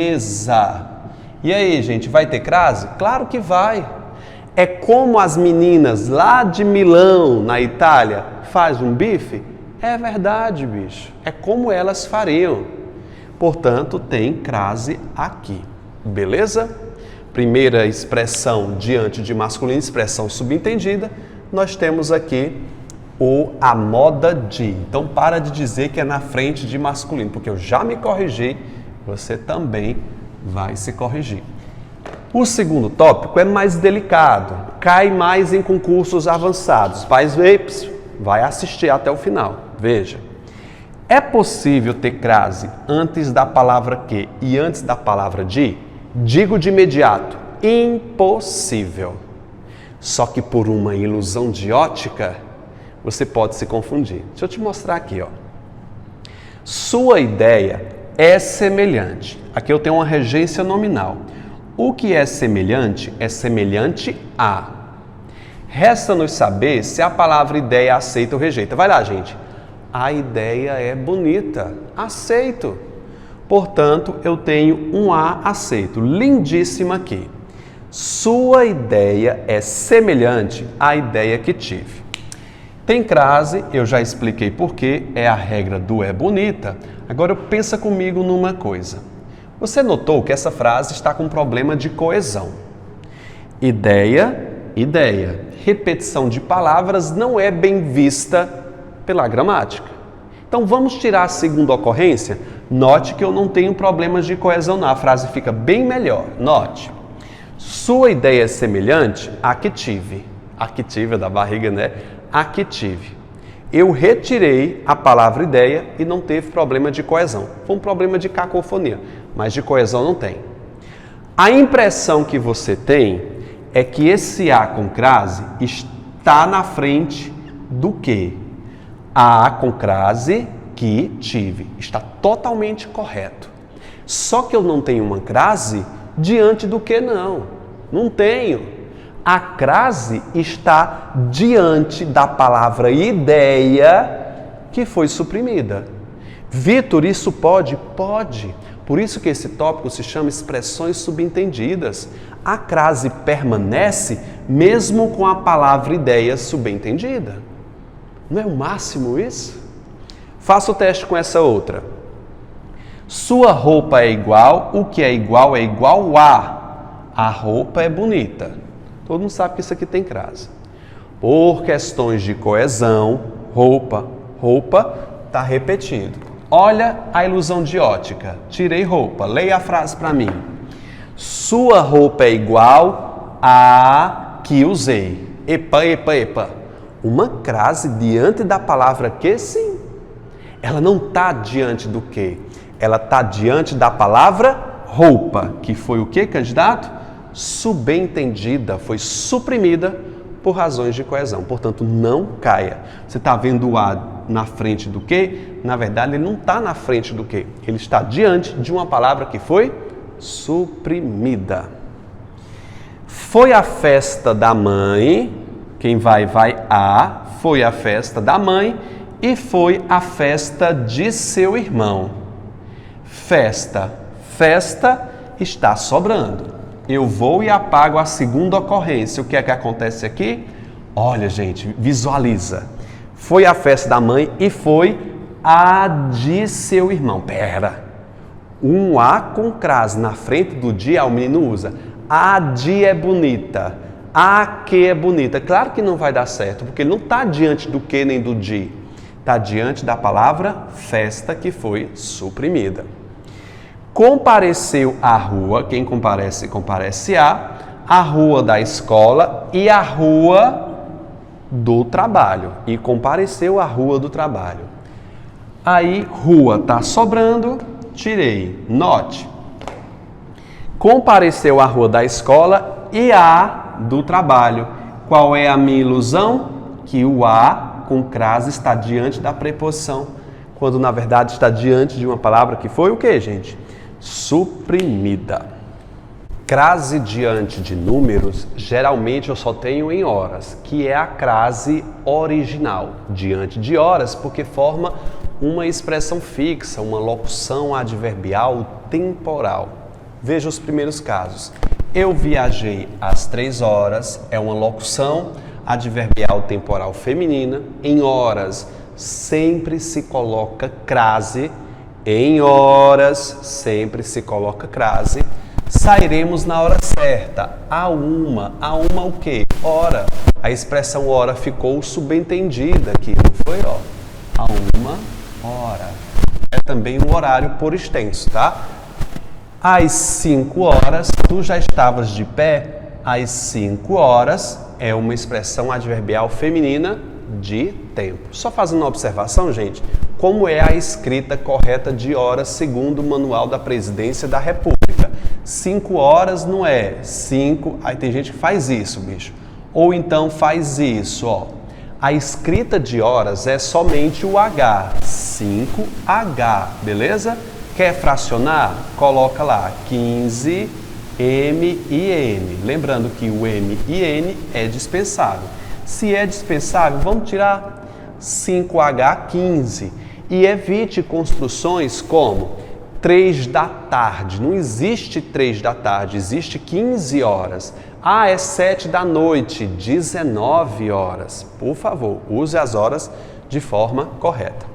E aí, gente, vai ter crase? Claro que vai. É como as meninas lá de Milão, na Itália, fazem um bife? É verdade, bicho. É como elas fariam. Portanto, tem crase aqui. Beleza? primeira expressão diante de masculino, expressão subentendida, nós temos aqui a moda de. Então, para de dizer que é na frente de masculino, porque eu já me corrigi, você também vai se corrigir. O segundo tópico é mais delicado, cai mais em concursos avançados. Vai assistir até o final. Veja, é possível ter crase antes da palavra que e antes da palavra de? Digo de imediato, impossível. Só que por uma ilusão de ótica, você pode se confundir. Deixa eu te mostrar aqui, ó. Sua ideia é semelhante. Aqui eu tenho uma regência nominal. O que é semelhante a. Resta-nos saber se a palavra ideia aceita ou rejeita. Vai lá, gente. A ideia é bonita. Aceito. Portanto, eu tenho um A aceito. Lindíssima aqui. Sua ideia é semelhante à ideia que tive. Tem crase, eu já expliquei porquê, é a regra do é bonita. Agora pensa comigo numa coisa. Você notou que essa frase está com problema de coesão. Ideia, ideia. Repetição de palavras não é bem vista pela gramática. Então vamos tirar a segunda ocorrência. Note que eu não tenho problemas de coesão, não. A frase fica bem melhor. Note. Sua ideia é semelhante à que tive. A que tive é da barriga, né? A que tive. Eu retirei a palavra ideia e não teve problema de coesão. Foi um problema de cacofonia, mas de coesão não tem. A impressão que você tem é que esse A com crase está na frente do que? A com crase que tive. Está totalmente correto. Só que eu não tenho uma crase diante do que não. Não tenho. A crase está diante da palavra ideia que foi suprimida. Vitor, isso pode? Pode. Por isso que esse tópico se chama expressões subentendidas. A crase permanece mesmo com a palavra ideia subentendida. Não é o máximo isso? Faça o teste com essa outra. Sua roupa é igual, o que é igual a. A roupa é bonita. Todo mundo sabe que isso aqui tem crase. Por questões de coesão, roupa, está repetido. Olha a ilusão de ótica. Tirei roupa. Leia a frase para mim. Sua roupa é igual a que usei. Epa. Uma crase diante da palavra que, sim. Ela não está diante do que? Ela está diante da palavra roupa, que foi o que, candidato? Subentendida, foi suprimida por razões de coesão. Portanto, não caia. Você está vendo o A na frente do que? Na verdade, ele não está na frente do que? Ele está diante de uma palavra que foi suprimida. Foi a festa da mãe. Quem vai A. Foi a festa da mãe e foi a festa de seu irmão. Festa está sobrando. Eu vou e apago a segunda ocorrência. O que é que acontece aqui? Olha, gente, visualiza. Foi a festa da mãe e foi a de seu irmão. Pera. Um A com crase na frente do de, o menino usa. A de é bonita. A que é bonita. Claro que não vai dar certo, porque ele não está diante do que nem do de. Está diante da palavra festa que foi suprimida. Compareceu à rua, quem comparece a rua da escola e a rua do trabalho. E compareceu à rua do trabalho. Aí, rua está sobrando, tirei. Note. Compareceu à rua da escola e a do trabalho. Qual é a minha ilusão? Que o a com crase está diante da preposição, quando na verdade está diante de uma palavra que foi o quê, gente? Suprimida. Crase diante de números, geralmente eu só tenho em horas, que é a crase original, diante de horas, porque forma uma expressão fixa, uma locução adverbial temporal. Veja os primeiros casos. Eu viajei às 3 horas, é uma locução adverbial temporal feminina. Em horas, sempre se coloca crase. Em horas, sempre se coloca crase. Sairemos na hora certa. A uma o quê? Hora. A expressão hora ficou subentendida aqui, não foi? Ó, a uma hora. É também um horário por extenso, tá? Às 5 horas, tu já estavas de pé. Às 5 horas é uma expressão adverbial feminina de tempo. Só fazendo uma observação, gente, como é a escrita correta de horas segundo o Manual da Presidência da República. 5 horas não é 5, aí tem gente que faz isso, bicho. Ou então faz isso, ó. A escrita de horas é somente o H, 5H, beleza? Quer fracionar? Coloca lá 15 M e N. Lembrando que o M e N é dispensável. Se é dispensável, vamos tirar 5H15. E evite construções como 3 da tarde. Não existe 3 da tarde, existe 15 horas. Ah, é 7 da noite, 19 horas. Por favor, use as horas de forma correta.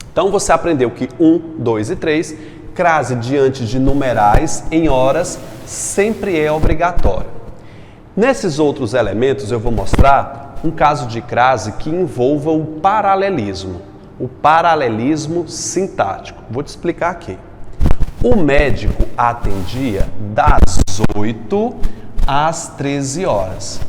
Então você aprendeu que 1, 2 e 3, crase diante de numerais em horas sempre é obrigatório. Nesses outros elementos eu vou mostrar um caso de crase que envolva o paralelismo sintático. Vou te explicar aqui. O médico atendia das 8 às 13 horas.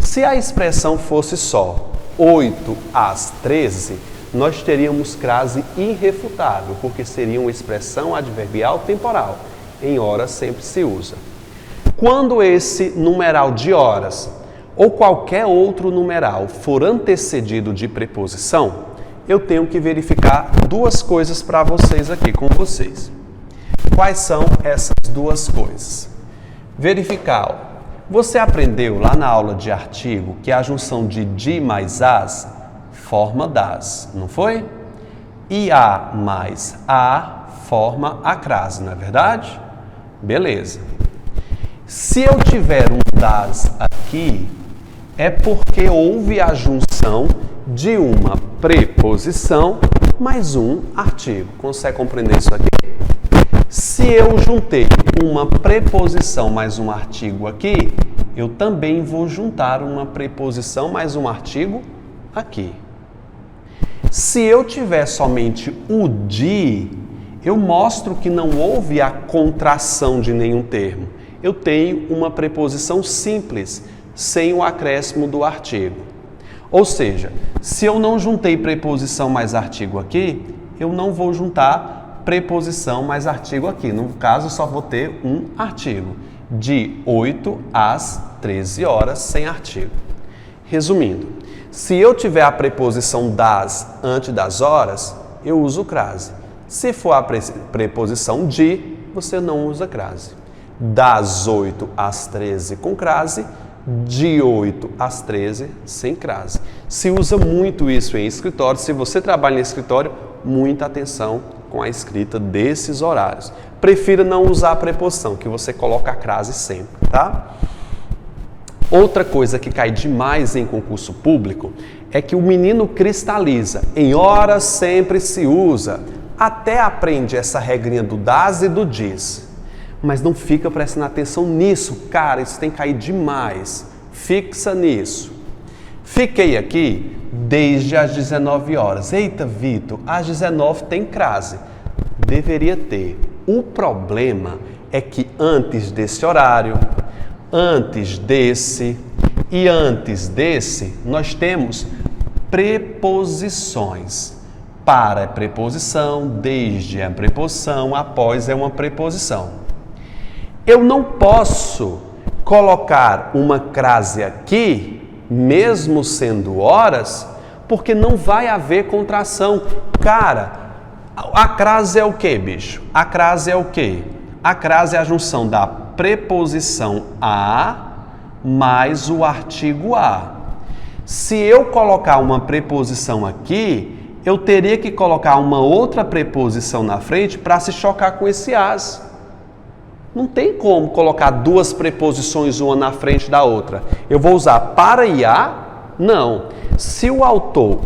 Se a expressão fosse só 8 às 13, nós teríamos crase irrefutável, porque seria uma expressão adverbial temporal. Em horas sempre se usa. Quando esse numeral de horas ou qualquer outro numeral for antecedido de preposição, eu tenho que verificar duas coisas para vocês aqui com vocês. Quais são essas duas coisas? Verificar. Você aprendeu lá na aula de artigo que a junção de mais as forma das, não foi? E a mais a forma a crase, não é verdade? Beleza. Se eu tiver um das aqui, é porque houve a junção de uma preposição mais um artigo. Consegue compreender isso aqui? Se eu juntei uma preposição mais um artigo aqui, eu também vou juntar uma preposição mais um artigo aqui. Se eu tiver somente o de, eu mostro que não houve a contração de nenhum termo. Eu tenho uma preposição simples, sem o acréscimo do artigo. Ou seja, se eu não juntei preposição mais artigo aqui, eu não vou juntar preposição mais artigo aqui. No caso, só vou ter um artigo. De 8 às 13 horas, sem artigo. Resumindo, se eu tiver a preposição das antes das horas, eu uso crase. Se for a preposição de, você não usa crase. Das 8 às 13 com crase, de 8 às 13 sem crase. Se usa muito isso em escritório. Se você trabalha em escritório, muita atenção com a escrita desses horários. Prefira não usar a preposição, que você coloca a crase sempre, tá? Outra coisa que cai demais em concurso público é que o menino cristaliza. Em horas sempre se usa. Até aprende essa regrinha do das e do diz. Mas não fica prestando atenção nisso. Cara, isso tem que cair demais. Fixa nisso. Fiquei aqui desde as 19 horas. Eita, Vitor, às 19 tem crase. Deveria ter. O problema é que antes desse horário, antes desse e antes desse, nós temos preposições. Para é preposição, desde é preposição, após é uma preposição. Eu não posso colocar uma crase aqui, mesmo sendo horas, porque não vai haver contração. Cara, a crase é o quê, bicho? A crase é o quê? A crase é a junção da preposição a mais o artigo a. Se eu colocar uma preposição aqui, eu teria que colocar uma outra preposição na frente para se chocar com esse as. Não tem como colocar duas preposições uma na frente da outra. Eu vou usar para e a? Não. Se o autor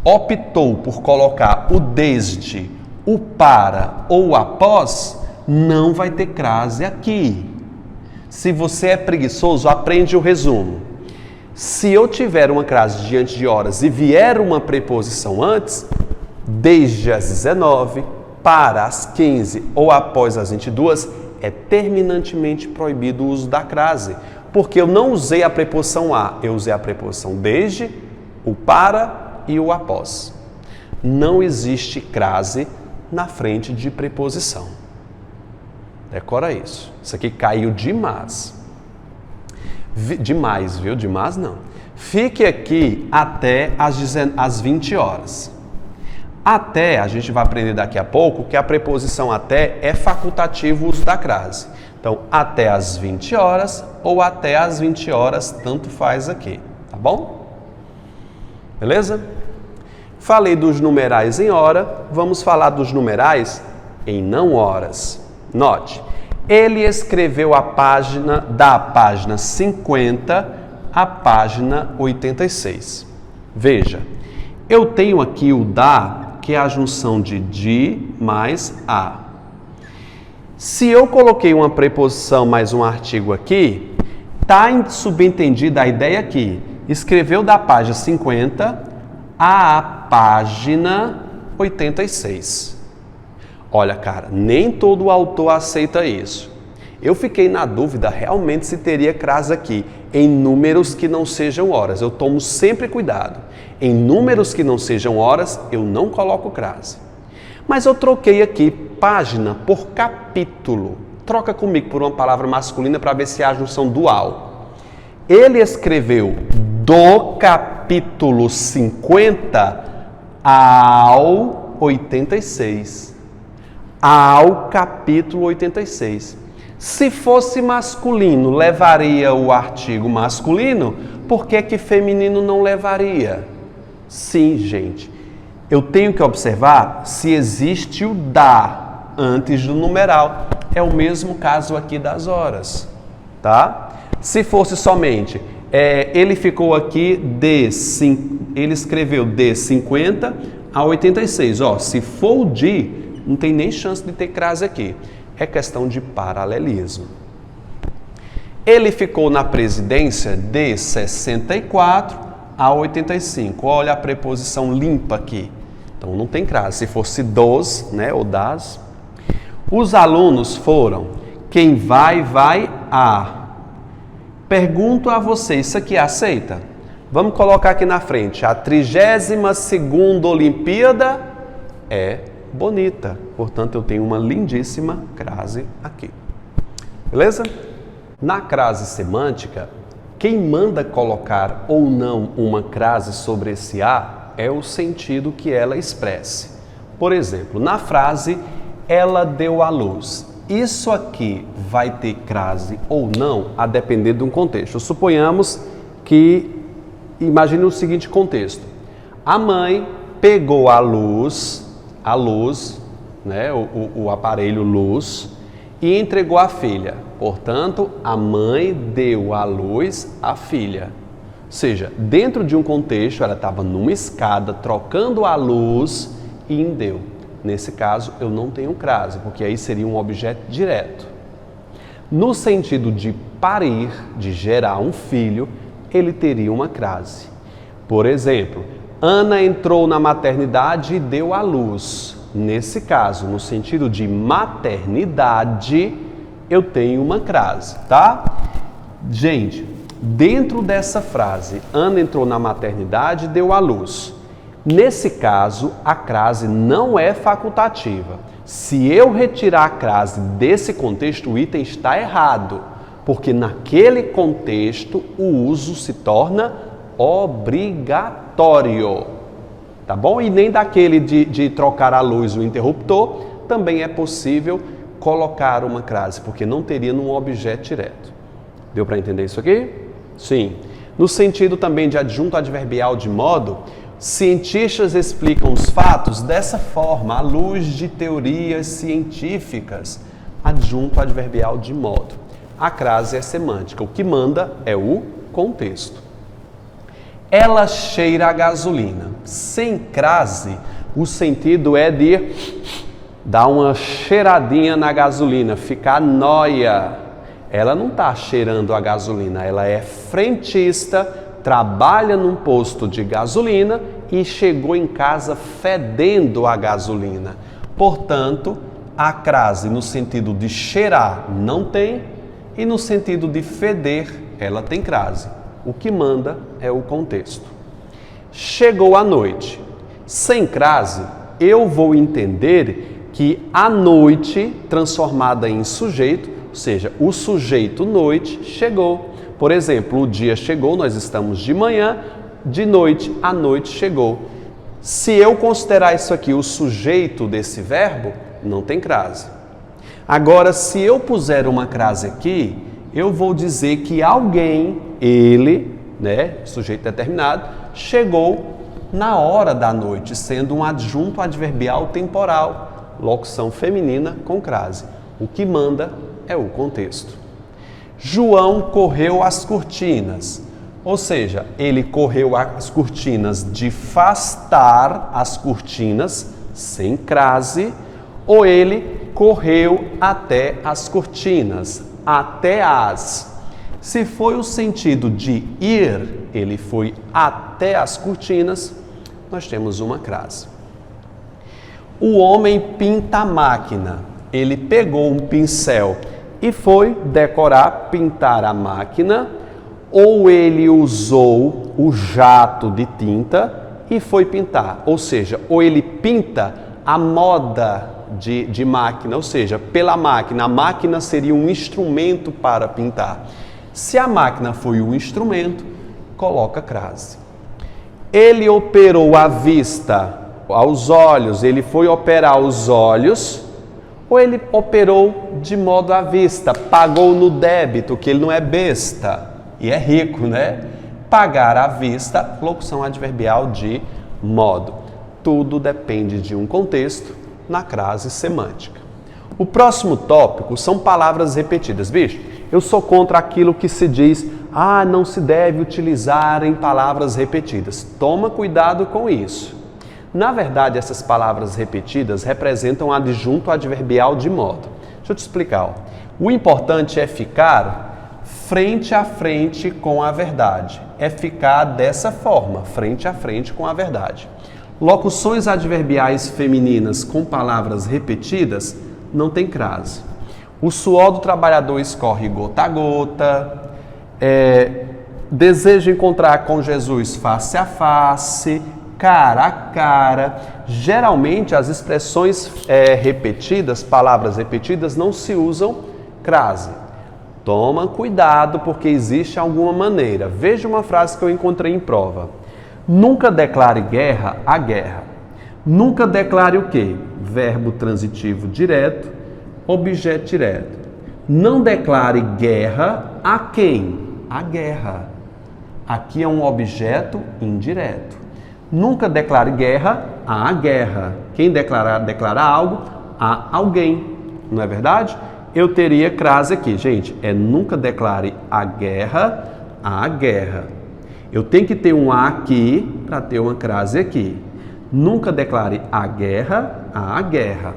optou por colocar o desde, o para ou o após, não vai ter crase aqui. Se você é preguiçoso, aprende o resumo. Se eu tiver uma crase diante de horas e vier uma preposição antes, desde as 19 para as 15 ou após as 22, é terminantemente proibido o uso da crase, porque eu não usei a preposição a, eu usei a preposição desde, o para e o após. Não existe crase na frente de preposição. Decora isso. Isso aqui caiu demais. Demais, viu? Demais não. Fique aqui até as 20 horas. Até, a gente vai aprender daqui a pouco que a preposição até é facultativo o uso da crase. Então, até as 20 horas ou até as 20 horas, tanto faz aqui, tá bom? Beleza? Falei dos numerais em hora, vamos falar dos numerais em não horas. Note, ele escreveu a página da página 50 à página 86. Veja, eu tenho aqui o da, que é a junção de mais a. Se eu coloquei uma preposição mais um artigo aqui, está subentendida a ideia aqui. Escreveu da página 50 à página 86. Olha, cara, nem todo autor aceita isso. Eu fiquei na dúvida realmente se teria crase aqui, em números que não sejam horas. Eu tomo sempre cuidado. Em números que não sejam horas, eu não coloco crase. Mas eu troquei aqui página por capítulo. Troca comigo por uma palavra masculina para ver se há junção dual. Ele escreveu do capítulo 50 ao 86. Ao capítulo 86. Se fosse masculino, levaria o artigo masculino, por que feminino não levaria? Sim, gente. Eu tenho que observar se existe o da antes do numeral. É o mesmo caso aqui das horas, tá? Se fosse somente, ele ficou aqui ele escreveu de 50 a 86. Ó, se for o de, não tem nem chance de ter crase aqui. É questão de paralelismo. Ele ficou na presidência de 64 a 85. Olha a preposição limpa aqui. Então não tem crase. Se fosse dos, né, ou das. Os alunos foram. Quem vai, vai a. Pergunto a você, isso aqui aceita? Vamos colocar aqui na frente. A 32ª Olimpíada é bonita. Portanto, eu tenho uma lindíssima crase aqui. Beleza? Na crase semântica, quem manda colocar ou não uma crase sobre esse a é o sentido que ela expresse. Por exemplo, na frase, ela deu à luz. Isso aqui vai ter crase ou não, a depender de um contexto. Suponhamos que, imagine o seguinte contexto. A mãe pegou a luz, né, o aparelho luz, e entregou à filha. Portanto, a mãe deu à luz à filha. Ou seja, dentro de um contexto, ela estava numa escada, trocando a luz e deu. Nesse caso, eu não tenho crase, porque aí seria um objeto direto. No sentido de parir, de gerar um filho, ele teria uma crase. Por exemplo, Ana entrou na maternidade e deu à luz. Nesse caso, no sentido de maternidade, eu tenho uma crase, tá? Gente, dentro dessa frase, Ana entrou na maternidade e deu à luz. Nesse caso, a crase não é facultativa. Se eu retirar a crase desse contexto, o item está errado, porque naquele contexto o uso se torna obrigatório, tá bom? E nem daquele de trocar a luz, o interruptor, também é possível colocar uma crase, porque não teria num objeto direto. Deu para entender isso aqui? Sim. No sentido também de adjunto adverbial de modo, cientistas explicam os fatos dessa forma, à luz de teorias científicas. Adjunto adverbial de modo. A crase é semântica, o que manda é o contexto. Ela cheira a gasolina. Sem crase, o sentido é de Dá uma cheiradinha na gasolina, fica nóia. Ela não está cheirando a gasolina, ela é frentista, trabalha num posto de gasolina e chegou em casa fedendo a gasolina. Portanto, a crase no sentido de cheirar não tem e no sentido de feder ela tem crase. O que manda é o contexto. Chegou a noite. Sem crase, eu vou entender que a noite transformada em sujeito, ou seja, o sujeito noite chegou. Por exemplo, o dia chegou, nós estamos de manhã, de noite, a noite chegou. Se eu considerar isso aqui o sujeito desse verbo, não tem crase. Agora, se eu puser uma crase aqui, eu vou dizer que alguém, ele, sujeito determinado, chegou na hora da noite, sendo um adjunto adverbial temporal, locução feminina com crase. O que manda é o contexto. João correu as cortinas, ou seja, ele correu as cortinas de afastar as cortinas, sem crase, ou ele correu até as cortinas, até as. Se foi o sentido de ir, ele foi até as cortinas, nós temos uma crase. O homem pinta a máquina. Ele pegou um pincel e foi decorar, pintar a máquina, ou ele usou o jato de tinta e foi pintar. Ou seja, ou ele pinta a moda de máquina, ou seja, pela máquina. A máquina seria um instrumento para pintar. Se a máquina foi o instrumento, coloca crase. Ele operou a vista, aos olhos, ele foi operar os olhos, ou ele operou de modo à vista, pagou no débito, que ele não é besta e é rico, Pagar à vista, locução adverbial de modo. Tudo depende de um contexto na crase semântica. O próximo tópico são palavras repetidas. Bicho, eu sou contra aquilo que se diz, não se deve utilizar em palavras repetidas. Toma cuidado com isso. Na verdade, essas palavras repetidas representam adjunto adverbial de modo. Deixa eu te explicar. O importante é ficar frente a frente com a verdade. É ficar dessa forma, frente a frente com a verdade. Locuções adverbiais femininas com palavras repetidas não tem crase. O suor do trabalhador escorre gota a gota. Desejo encontrar com Jesus face a face, cara a cara. Geralmente as expressões repetidas, palavras repetidas, não se usam crase. Toma cuidado porque existe alguma maneira. Veja uma frase que eu encontrei em prova. Nunca declare guerra à guerra. Nunca declare o quê? Verbo transitivo direto, objeto direto. Não declare guerra a quem? A guerra. Aqui é um objeto indireto. Nunca declare guerra à guerra. Quem declarar algo a alguém. Não é verdade? Eu teria crase aqui, gente. Nunca declare a guerra à guerra. Eu tenho que ter um a aqui para ter uma crase aqui. Nunca declare a guerra à guerra.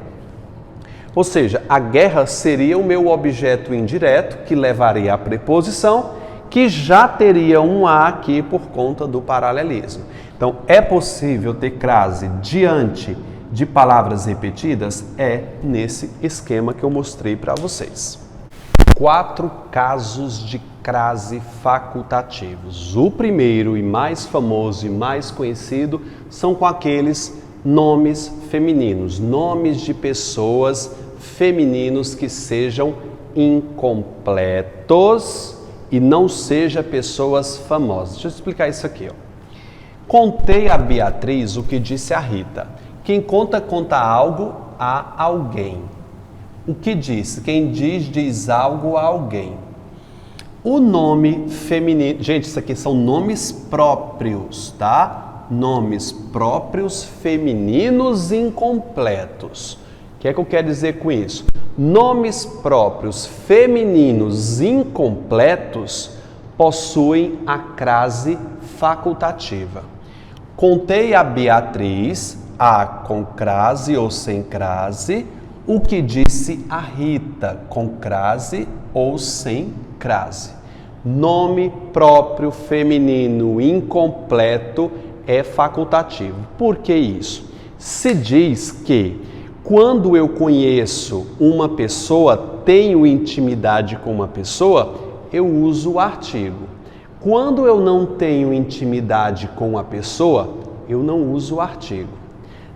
Ou seja, a guerra seria o meu objeto indireto que levaria a preposição, que já teria um a aqui por conta do paralelismo. Então, é possível ter crase diante de palavras repetidas? Nesse esquema que eu mostrei para vocês. 4 casos de crase facultativos. O primeiro e mais famoso e mais conhecido são com aqueles nomes femininos, nomes de pessoas femininos que sejam incompletos e não sejam pessoas famosas. Deixa eu explicar isso aqui. Contei a Beatriz o que disse a Rita. Quem conta algo a alguém. O que diz? Quem diz algo a alguém. O nome feminino... Gente, isso aqui são nomes próprios, tá? Nomes próprios femininos incompletos. O que é que eu quero dizer com isso? Nomes próprios femininos incompletos possuem a crase facultativa. Contei a Beatriz a com crase ou sem crase, o que disse a Rita, com crase ou sem crase. Nome próprio feminino incompleto é facultativo. Por que isso? Se diz que quando eu conheço uma pessoa, tenho intimidade com uma pessoa, eu uso o artigo. Quando eu não tenho intimidade com a pessoa, eu não uso o artigo.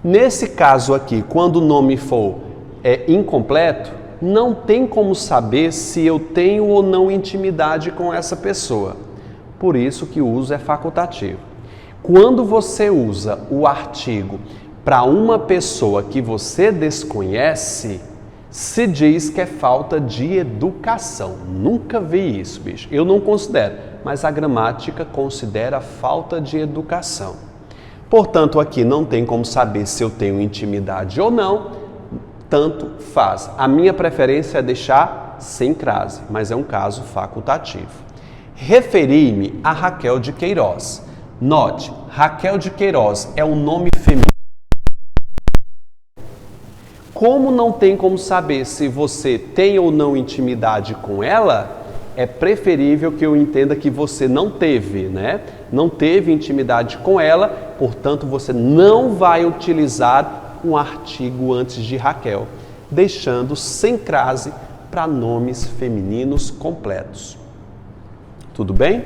Nesse caso aqui, quando o nome for incompleto, não tem como saber se eu tenho ou não intimidade com essa pessoa. Por isso que o uso é facultativo. Quando você usa o artigo para uma pessoa que você desconhece, se diz que é falta de educação. Nunca vi isso, bicho. Eu não considero, mas a gramática considera falta de educação. Portanto, aqui não tem como saber se eu tenho intimidade ou não, tanto faz. A minha preferência é deixar sem crase, mas é um caso facultativo. Referi-me a Raquel de Queiroz. Note, Raquel de Queiroz é um nome feminino. Como não tem como saber se você tem ou não intimidade com ela, é preferível que eu entenda que você não teve, né? Não teve intimidade com ela, portanto você não vai utilizar um artigo antes de Raquel, deixando sem crase para nomes femininos completos. Tudo bem?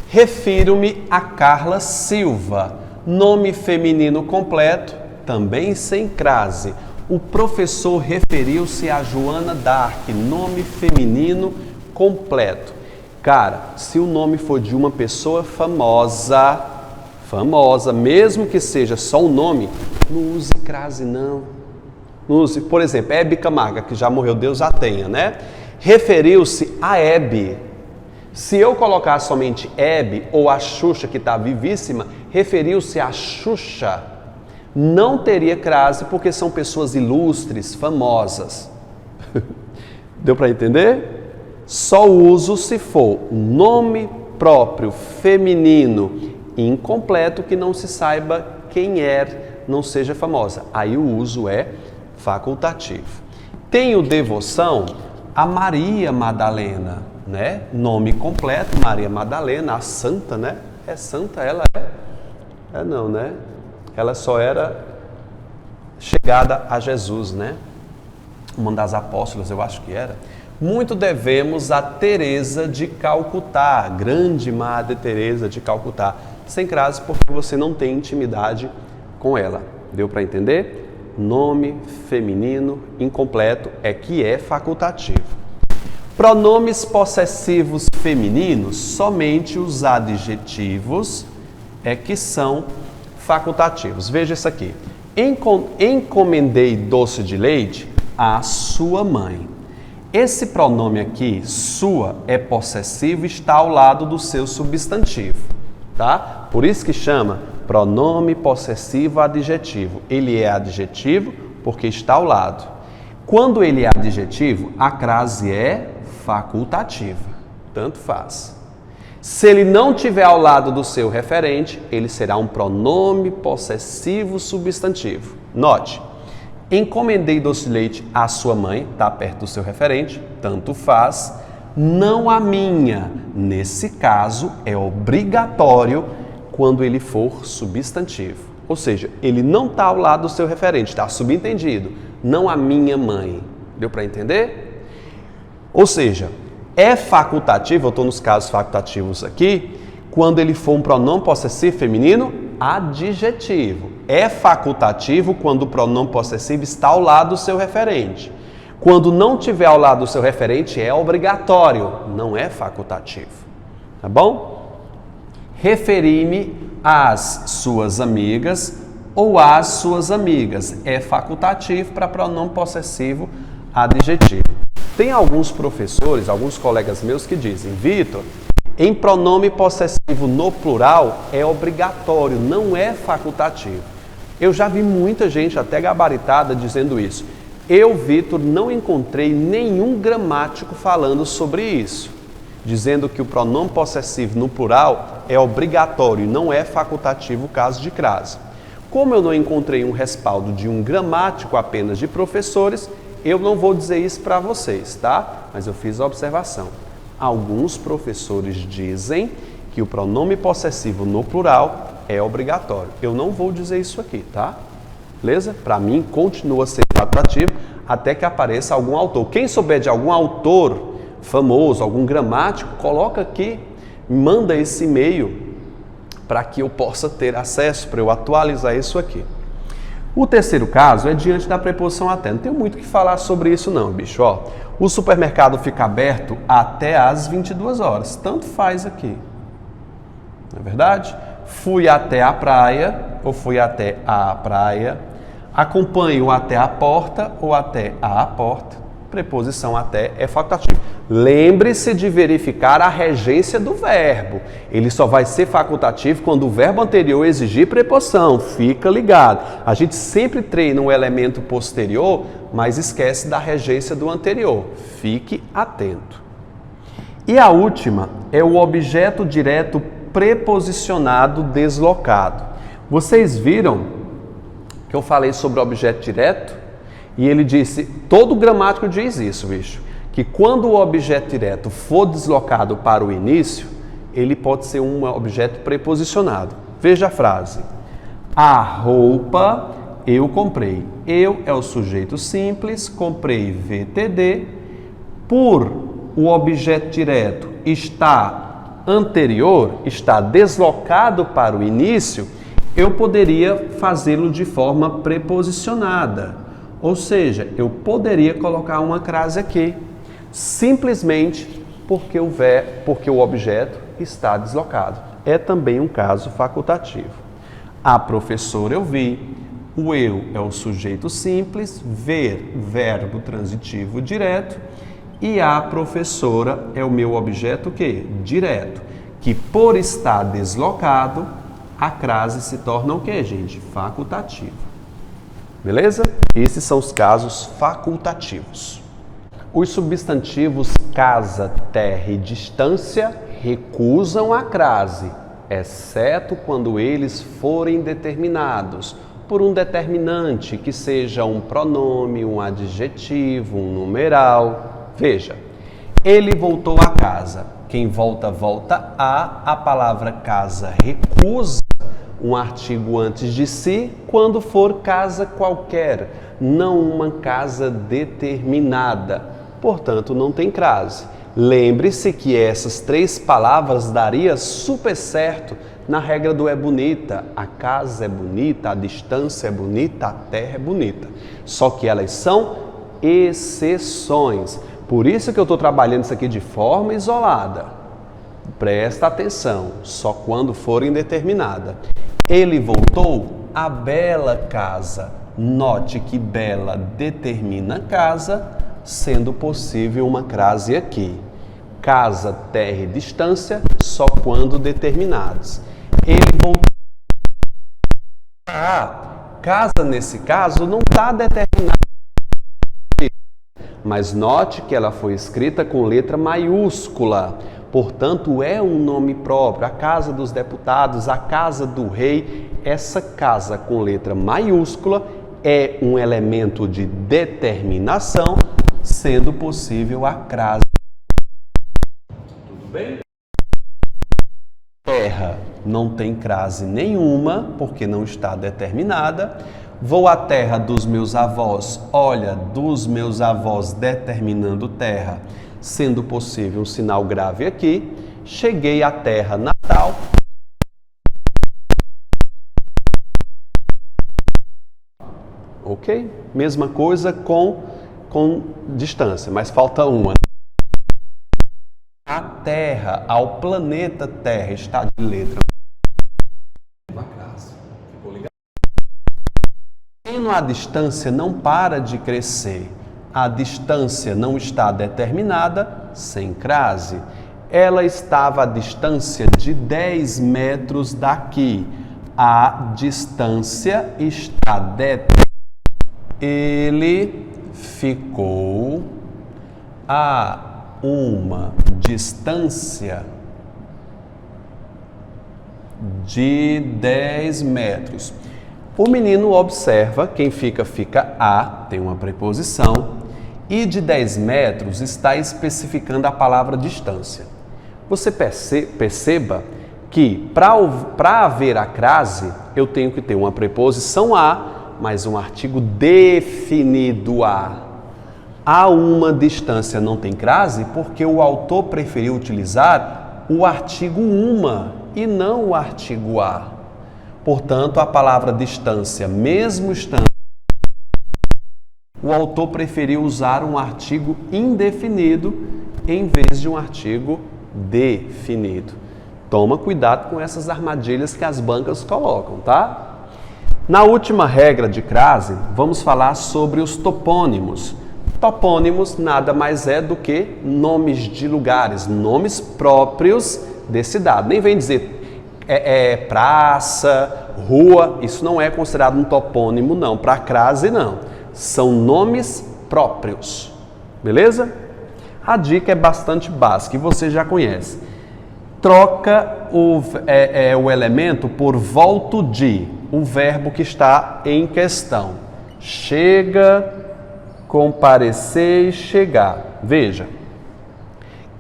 Refiro-me a Carla Silva, nome feminino completo, também sem crase. O professor referiu-se a Joana d'Arc, nome feminino completo. Cara, se o nome for de uma pessoa famosa, mesmo que seja só o nome, não use crase não. Não use, por exemplo, Hebe Camargo, que já morreu, Deus a tenha, né? Referiu-se a Hebe. Se eu colocar somente Hebe ou a Xuxa, que está vivíssima, referiu-se a Xuxa. Não teria crase porque são pessoas ilustres, famosas. Deu para entender? Só uso se for um nome próprio feminino incompleto que não se saiba quem é, não seja famosa. Aí o uso é facultativo. Tenho devoção a Maria Madalena, né? Nome completo, Maria Madalena, a santa, né? É santa, ela é? É não, né? Ela só era chegada a Jesus, né? Uma das apóstolas, eu acho que era. Muito devemos a Teresa de Calcutá, grande Madre Teresa de Calcutá, sem crase porque você não tem intimidade com ela. Deu para entender? Nome feminino incompleto é que é facultativo. Pronomes possessivos femininos, somente os adjetivos é que são facultativos. Veja isso aqui. Encomendei doce de leite à sua mãe. Esse pronome aqui, sua, é possessivo e está ao lado do seu substantivo, tá? Por isso que chama pronome possessivo adjetivo. Ele é adjetivo porque está ao lado. Quando ele é adjetivo, a crase é facultativa. Tanto faz. Se ele não tiver ao lado do seu referente, ele será um pronome possessivo substantivo. Note, encomendei doce de leite à sua mãe, está perto do seu referente, tanto faz, não a minha. Nesse caso, é obrigatório quando ele for substantivo. Ou seja, ele não está ao lado do seu referente, está subentendido, não a minha mãe. Deu para entender? Ou seja, é facultativo, eu estou nos casos facultativos aqui, quando ele for um pronome possessivo feminino adjetivo. É facultativo quando o pronome possessivo está ao lado do seu referente. Quando não tiver ao lado do seu referente, é obrigatório, não é facultativo. Tá bom? Referi-me às suas amigas ou às suas amigas. É facultativo para pronome possessivo adjetivo. Tem alguns professores, alguns colegas meus que dizem, Vitor, em pronome possessivo no plural é obrigatório, não é facultativo. Eu já vi muita gente, até gabaritada, dizendo isso. Eu, Vitor, não encontrei nenhum gramático falando sobre isso, dizendo que o pronome possessivo no plural é obrigatório, não é facultativo caso de crase. Como eu não encontrei um respaldo de um gramático apenas de professores, eu não vou dizer isso para vocês, tá? Mas eu fiz a observação. Alguns professores dizem que o pronome possessivo no plural é obrigatório. Eu não vou dizer isso aqui, tá? Beleza? Para mim, continua sendo facultativo até que apareça algum autor. Quem souber de algum autor famoso, algum gramático, coloca aqui, manda esse e-mail para que eu possa ter acesso, para eu atualizar isso aqui. O terceiro caso é diante da preposição até. Não tenho muito o que falar sobre isso não, bicho. Ó, o supermercado fica aberto até às 22 horas. Tanto faz aqui. Não é verdade? Fui até a praia, ou fui até a praia. Acompanho até a porta, ou até a porta. Preposição até é facultativo. Lembre-se de verificar a regência do verbo. Ele só vai ser facultativo quando o verbo anterior exigir preposição. Fica ligado. A gente sempre treina um elemento posterior, mas esquece da regência do anterior. Fique atento. E a última é o objeto direto preposicionado deslocado. Vocês viram que eu falei sobre o objeto direto? E ele disse, todo gramático diz isso, bicho, que quando o objeto direto for deslocado para o início, ele pode ser um objeto preposicionado. Veja a frase. A roupa eu comprei. Eu é o sujeito simples, comprei VTD. Por o objeto direto está anterior, está deslocado para o início, eu poderia fazê-lo de forma preposicionada. Ou seja, eu poderia colocar uma crase aqui, simplesmente porque o objeto está deslocado. É também um caso facultativo. A professora eu vi, o eu é o sujeito simples, ver, verbo transitivo direto, e a professora é o meu objeto o quê? Direto, que por estar deslocado, a crase se torna o quê, gente? Facultativa. Beleza? Esses são os casos facultativos. Os substantivos casa, terra e distância recusam a crase, exceto quando eles forem determinados por um determinante, que seja um pronome, um adjetivo, um numeral. Veja, ele voltou a casa. Quem volta, volta a palavra casa recusa um artigo antes de si, quando for casa qualquer, não uma casa determinada. Portanto, não tem crase. Lembre-se que essas três palavras daria super certo na regra do é bonita. A casa é bonita, a distância é bonita, a terra é bonita. Só que elas são exceções. Por isso que eu estou trabalhando isso aqui de forma isolada. Presta atenção, só quando for indeterminada. Ele voltou à bela casa. Note que bela determina casa, sendo possível uma crase aqui. Casa, terra e distância, só quando determinados. Ele voltou. Casa, nesse caso, não está determinada. Mas note que ela foi escrita com letra maiúscula. Portanto, é um nome próprio, a casa dos deputados, a casa do rei. Essa casa com letra maiúscula é um elemento de determinação, sendo possível a crase. Tudo bem? Terra não tem crase nenhuma, porque não está determinada. Vou à terra dos meus avós. Olha, dos meus avós determinando terra, sendo possível um sinal grave aqui. Cheguei à terra natal. Ok? Mesma coisa com distância, mas falta uma. A Terra, ao planeta Terra, está de letra. Ficou ligado? A distância não para de crescer. A distância não está determinada, sem crase. Ela estava a distância de 10 metros daqui. A distância está determinada. Ele ficou a uma distância de 10 metros. O menino observa, quem fica a, tem uma preposição, e de 10 metros está especificando a palavra distância. Você perceba que para haver a crase, eu tenho que ter uma preposição a, mais um artigo definido a. A uma distância não tem crase porque o autor preferiu utilizar o artigo uma e não o artigo a. Portanto, a palavra distância, mesmo estando, o autor preferiu usar um artigo indefinido em vez de um artigo definido. Toma cuidado com essas armadilhas que as bancas colocam, tá? Na última regra de crase, vamos falar sobre os topônimos. Topônimos nada mais é do que nomes de lugares, nomes próprios desse dado. Nem vem dizer praça, rua, isso não é considerado um topônimo não, para crase não. São nomes próprios, beleza? A dica é bastante básica e você já conhece. Troca o elemento por volto de, o verbo que está em questão. Chega, comparecer e chegar. Veja,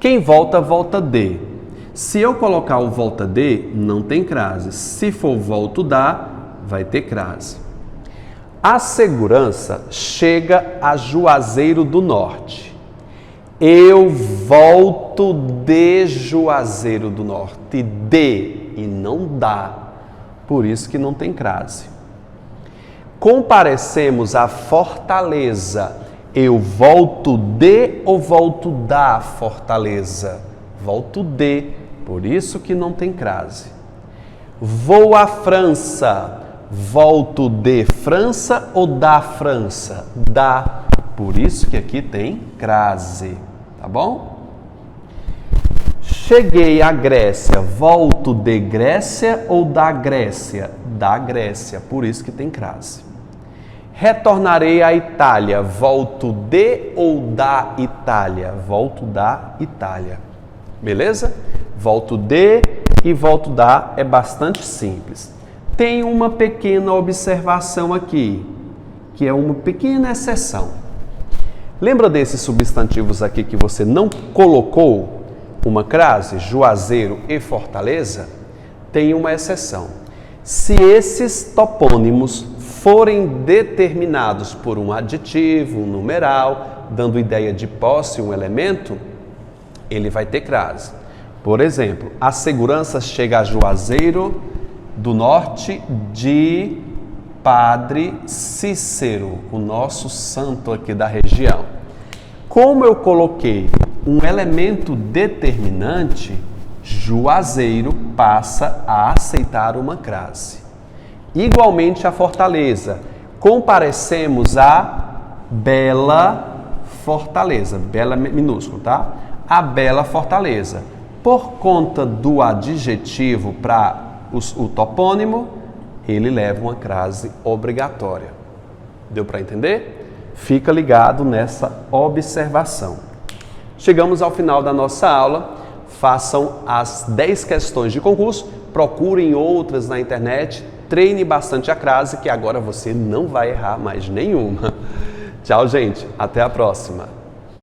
quem volta, volta de. Se eu colocar o volta de, não tem crase. Se for volto da, vai ter crase. A segurança chega a Juazeiro do Norte. Eu volto de Juazeiro do Norte. De e não da. Por isso que não tem crase. Comparecemos à Fortaleza. Eu volto de ou volto da Fortaleza? Volto de. Por isso que não tem crase. Vou à França. Volto de França ou da França? Da. Por isso que aqui tem crase. Tá bom? Cheguei à Grécia. Volto de Grécia ou da Grécia? Da Grécia. Por isso que tem crase. Retornarei à Itália. Volto de ou da Itália? Volto da Itália. Beleza? Volto de e volto da é bastante simples. Tem uma pequena observação aqui, que é uma pequena exceção. Lembra desses substantivos aqui que você não colocou uma crase, Juazeiro e Fortaleza? Tem uma exceção. Se esses topônimos forem determinados por um adjetivo, um numeral, dando ideia de posse, um elemento, ele vai ter crase. Por exemplo, a segurança chega a Juazeiro do Norte de Padre Cícero, o nosso santo aqui da região. Como eu coloquei um elemento determinante, Juazeiro passa a aceitar uma crase. Igualmente a Fortaleza. Comparecemos a Bela Fortaleza. Bela minúsculo, tá? A Bela Fortaleza. Por conta do adjetivo para o topônimo, ele leva uma crase obrigatória. Deu para entender? Fica ligado nessa observação. Chegamos ao final da nossa aula. Façam as 10 questões de concurso, procurem outras na internet, treine bastante a crase, que agora você não vai errar mais nenhuma. Tchau, gente. Até a próxima.